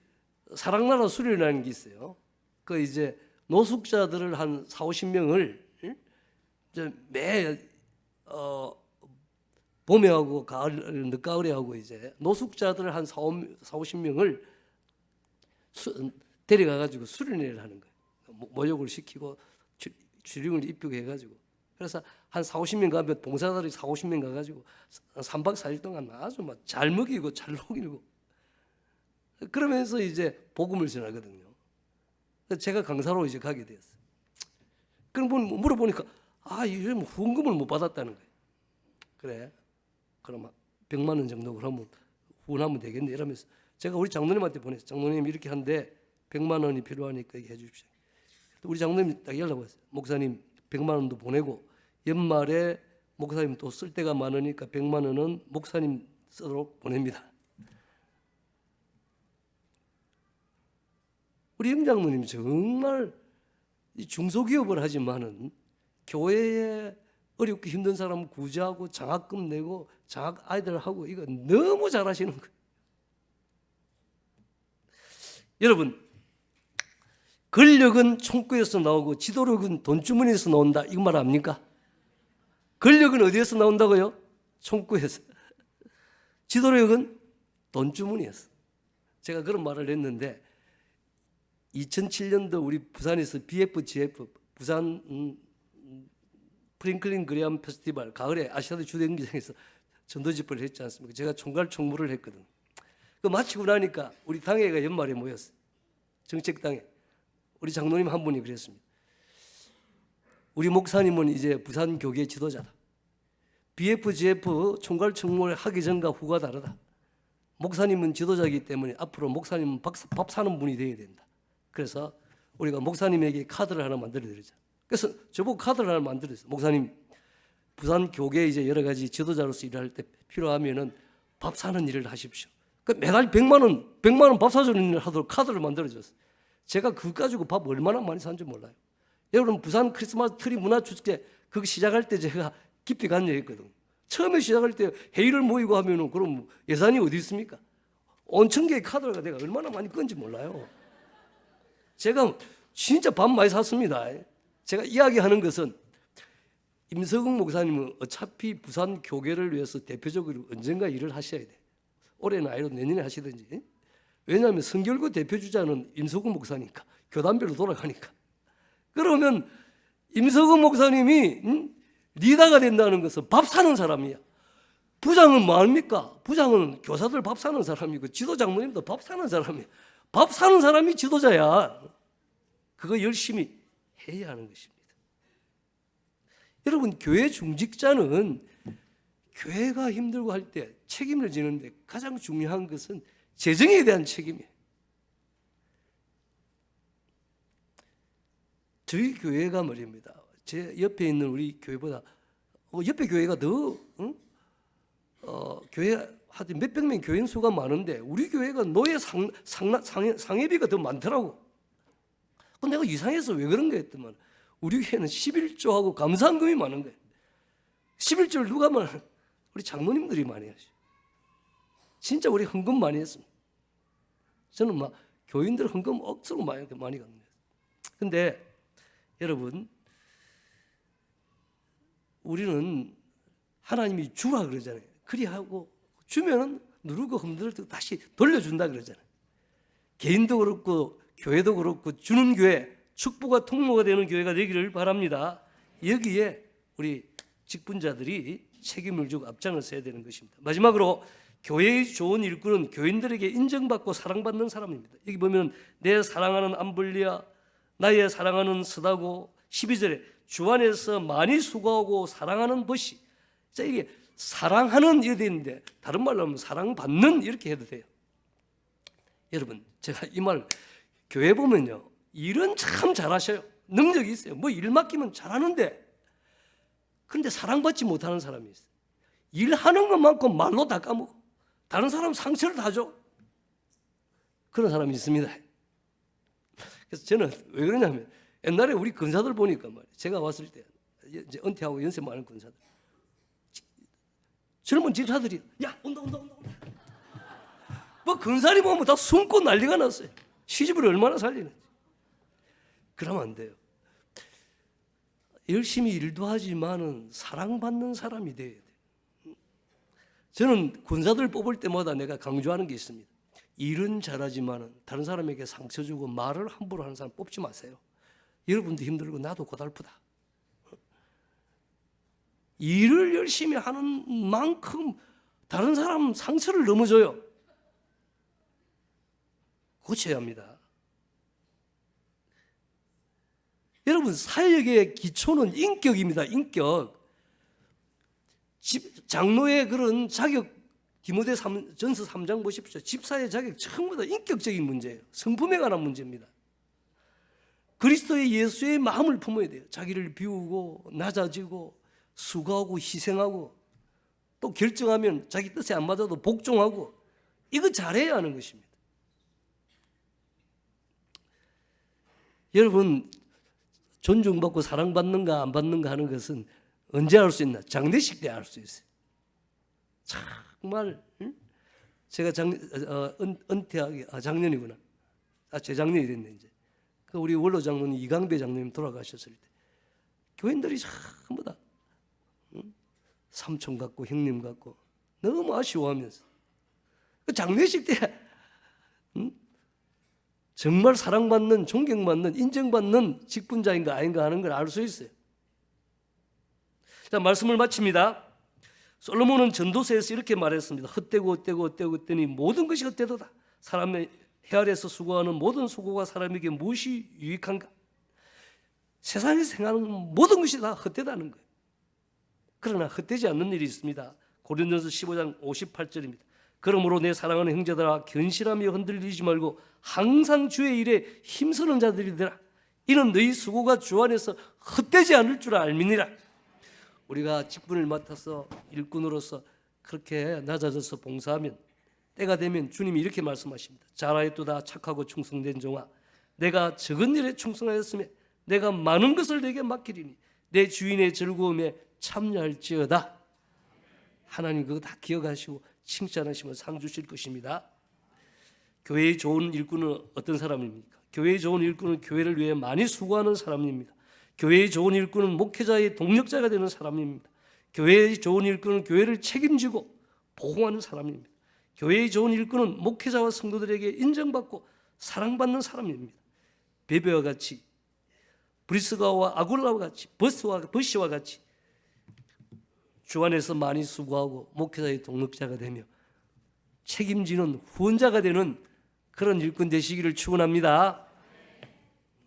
사랑나라 수련이라는 게 있어요. 그 이제 노숙자들을 한 40-50명을 이제 매 봄에하고 가을, 늦가을에하고 이제 노숙자들 한 40-50명을 데려가가지고 수련회를 하는 거예요. 모욕을 시키고 주령을 입히게 해가지고. 그래서 한 40-50명 가면 봉사자들이 40-50명 가가지고 3박 4일 동안 아주 막 잘 먹이고 잘 녹이고 그러면서 이제 복음을 전하거든요. 제가 강사로 이제 가게 되었어요. 그럼 물어보니까 요즘 후원금을 못 받았다는 거예요. 그래, 그럼 100만 원 정도 그러면 후원하면 되겠네 이러면서 제가 우리 장로님한테 보냈어요. 장로님 이렇게 한데 100만 원이 필요하니까 얘기해 주십시오. 우리 장로님이 딱 연락 왔어요. 목사님 100만 원도 보내고 연말에 목사님 또 쓸 데가 많으니까 100만 원은 목사님 쓰도록 보냅니다. 우리 임 장로님 정말 중소기업을 하지만은 교회에 어렵고 힘든 사람 구제하고 장학금 내고 장학 아이들하고 이거 너무 잘하시는 거예요. 여러분, 권력은 총구에서 나오고 지도력은 돈주머니에서 나온다. 이거 말 압니까? 권력은 어디에서 나온다고요? 총구에서. 지도력은 돈주머니에서. 제가 그런 말을 했는데 2007년도 우리 부산에서 BFGF 부산 프링클린 그레암 페스티벌 가을에 아시아드 주대 경기장에서 전도 집회를 했지 않습니까? 제가 총괄 총무를 했거든. 그 마치고 나니까 우리 당회가 연말에 모였어요. 정책당회. 우리 장로님 한 분이 그랬습니다. 우리 목사님은 이제 부산 교계 지도자다. BFGF 총괄 청문회 하기 전과 후가 다르다. 목사님은 지도자이기 때문에 앞으로 목사님은 밥 사는 분이 되어야 된다. 그래서 우리가 목사님에게 카드를 하나 만들어드리자. 그래서 저보고 카드를 하나 만들었어요. 목사님, 부산 교계 이제 여러 가지 지도자로서 일할 때 필요하면은 밥 사는 일을 하십시오. 그 매달 100만 원 밥 사주는 일을 하도록 카드를 만들어줬어요. 제가 그거 가지고 밥 얼마나 많이 산지 몰라요. 여러분, 부산 크리스마스 트리 문화축제 그거 시작할 때 제가 깊이 간 적이 있거든요. 처음에 시작할 때 회의를 모이고 하면은 그럼 예산이 어디 있습니까? 온천 개의 카드가 내가 얼마나 많이 건지 몰라요. 제가 진짜 밥 많이 샀습니다. 제가 이야기하는 것은 임석웅 목사님은 어차피 부산 교계를 위해서 대표적으로 언젠가 일을 하셔야 돼. 올해는 아니라 내년에 하시든지. 왜냐하면 성결교 대표주자는 임석웅 목사니까. 교단별로 돌아가니까. 그러면 임석웅 목사님이 리더가 된다는 것은 밥 사는 사람이야. 부장은 뭐합니까? 부장은 교사들 밥 사는 사람이고 지도장모님도 밥 사는 사람이야. 밥 사는 사람이 지도자야. 그거 열심히 해야 하는 것입니다. 여러분, 교회 중직자는 교회가 힘들고 할 때 책임을 지는데 가장 중요한 것은 재정에 대한 책임이에요. 저희 교회가 말입니다. 제 옆에 있는 우리 교회보다 옆에 교회가 더 교회 하여튼 몇백 명 교인 수가 많은데 우리 교회가 노예 상회비가 더 많더라고. 내가 이상해서 왜 그런가 했더만 우리 교회는 11조하고 감사한금이 많은 거예요. 11조를 누가 많아? 우리 장로님들이 많이 하죠. 진짜 우리 헌금 많이 했습니다. 저는 막 교인들 헌금 억수로 많이 갑니다. 근데 여러분, 우리는 하나님이 주라 그러잖아요. 그리하고 주면은 누르고 흔들고 다시 돌려준다 그러잖아요. 개인도 그렇고 교회도 그렇고 주는 교회, 축복과 통로가 되는 교회가 되기를 바랍니다. 여기에 우리 직분자들이 책임을 지고 앞장을 서야 되는 것입니다. 마지막으로 교회의 좋은 일꾼은 교인들에게 인정받고 사랑받는 사람입니다. 여기 보면 내 사랑하는 암블리아, 나의 사랑하는 스다고 12절에 주 안에서 많이 수고하고 사랑하는 것이, 자, 이게 사랑하는 이렇게 되는데 다른 말로 하면 사랑받는 이렇게 해도 돼요. 여러분, 제가 이 말 교회 보면요, 일은 참 잘하셔요. 능력이 있어요. 뭐 일 맡기면 잘하는데, 그런데 사랑받지 못하는 사람이 있어요. 일하는 것만큼 말로 다 까먹고 다른 사람 상처를 다 줘. 그런 사람이 있습니다. 그래서 저는 왜 그러냐면 옛날에 우리 근사들 보니까 말이에요. 제가 왔을 때 이제 은퇴하고 연세 많은 근사들, 젊은 집사들이 야 온다. 뭐 근사리 보면 다 숨고 난리가 났어요. 시집을 얼마나 살리는지. 그러면 안 돼요. 열심히 일도 하지만은 사랑받는 사람이 돼야 돼요. 저는 군사들 뽑을 때마다 내가 강조하는 게 있습니다. 일은 잘하지만은 다른 사람에게 상처 주고 말을 함부로 하는 사람 뽑지 마세요. 여러분도 힘들고 나도 고달프다. 일을 열심히 하는 만큼 다른 사람 상처를 너무 줘요. 고쳐야 합니다. 여러분, 사역의 기초는 인격입니다. 인격. 장로의 그런 자격, 디모데전서 3장 보십시오. 집사의 자격 전부 다 인격적인 문제예요. 성품에 관한 문제입니다. 그리스도의 예수의 마음을 품어야 돼요. 자기를 비우고 낮아지고 수고하고 희생하고 또 결정하면 자기 뜻에 안 맞아도 복종하고, 이거 잘해야 하는 것입니다. 여러분, 존중받고 사랑받는가 안 받는가 하는 것은 언제 알 수 있나? 장례식 때 알 수 있어요. 정말 제가 은퇴하기 작년이구나. 재작년이 됐네 이제. 그 우리 원로 장로님 이강배 장로님 돌아가셨을 때 교인들이 전부 다 삼촌 같고 형님 같고 너무 아쉬워하면서 그 장례식 때 정말 사랑받는, 존경받는, 인정받는 직분자인가 아닌가 하는 걸 알 수 있어요. 자, 말씀을 마칩니다. 솔로몬은 전도서에서 이렇게 말했습니다. 헛되고 헛되더니 모든 것이 헛되도다. 사람의 해 아래서 수고하는 모든 수고가 사람에게 무엇이 유익한가? 세상에서 생각하는 모든 것이 다 헛되다는 거예요. 그러나 헛되지 않는 일이 있습니다. 고린도전서 15장 58절입니다. 그러므로 내 사랑하는 형제들아 견실하며 흔들리지 말고 항상 주의 일에 힘쓰는 자들이더라. 이는 너희 수고가 주 안에서 헛되지 않을 줄 알미니라. 우리가 직분을 맡아서 일꾼으로서 그렇게 낮아져서 봉사하면 때가 되면 주님이 이렇게 말씀하십니다. 잘하였도다 착하고 충성된 종아, 내가 적은 일에 충성하였으며 내가 많은 것을 내게 맡기리니 내 주인의 즐거움에 참여할지어다. 하나님 그거 다 기억하시고 칭찬하시면 상 주실 것입니다. 교회의 좋은 일꾼은 어떤 사람입니까? 교회의 좋은 일꾼은 교회를 위해 많이 수고하는 사람입니다. 교회의 좋은 일꾼은 목회자의 동력자가 되는 사람입니다. 교회의 좋은 일꾼은 교회를 책임지고 보호하는 사람입니다. 교회의 좋은 일꾼은 목회자와 성도들에게 인정받고 사랑받는 사람입니다. 베베와 같이, 브리스가와 아굴라와 같이, 버시와 같이 주 안에서 많이 수고하고 목회자의 동력자가 되며 책임지는 후원자가 되는 그런 일꾼 되시기를 축원합니다.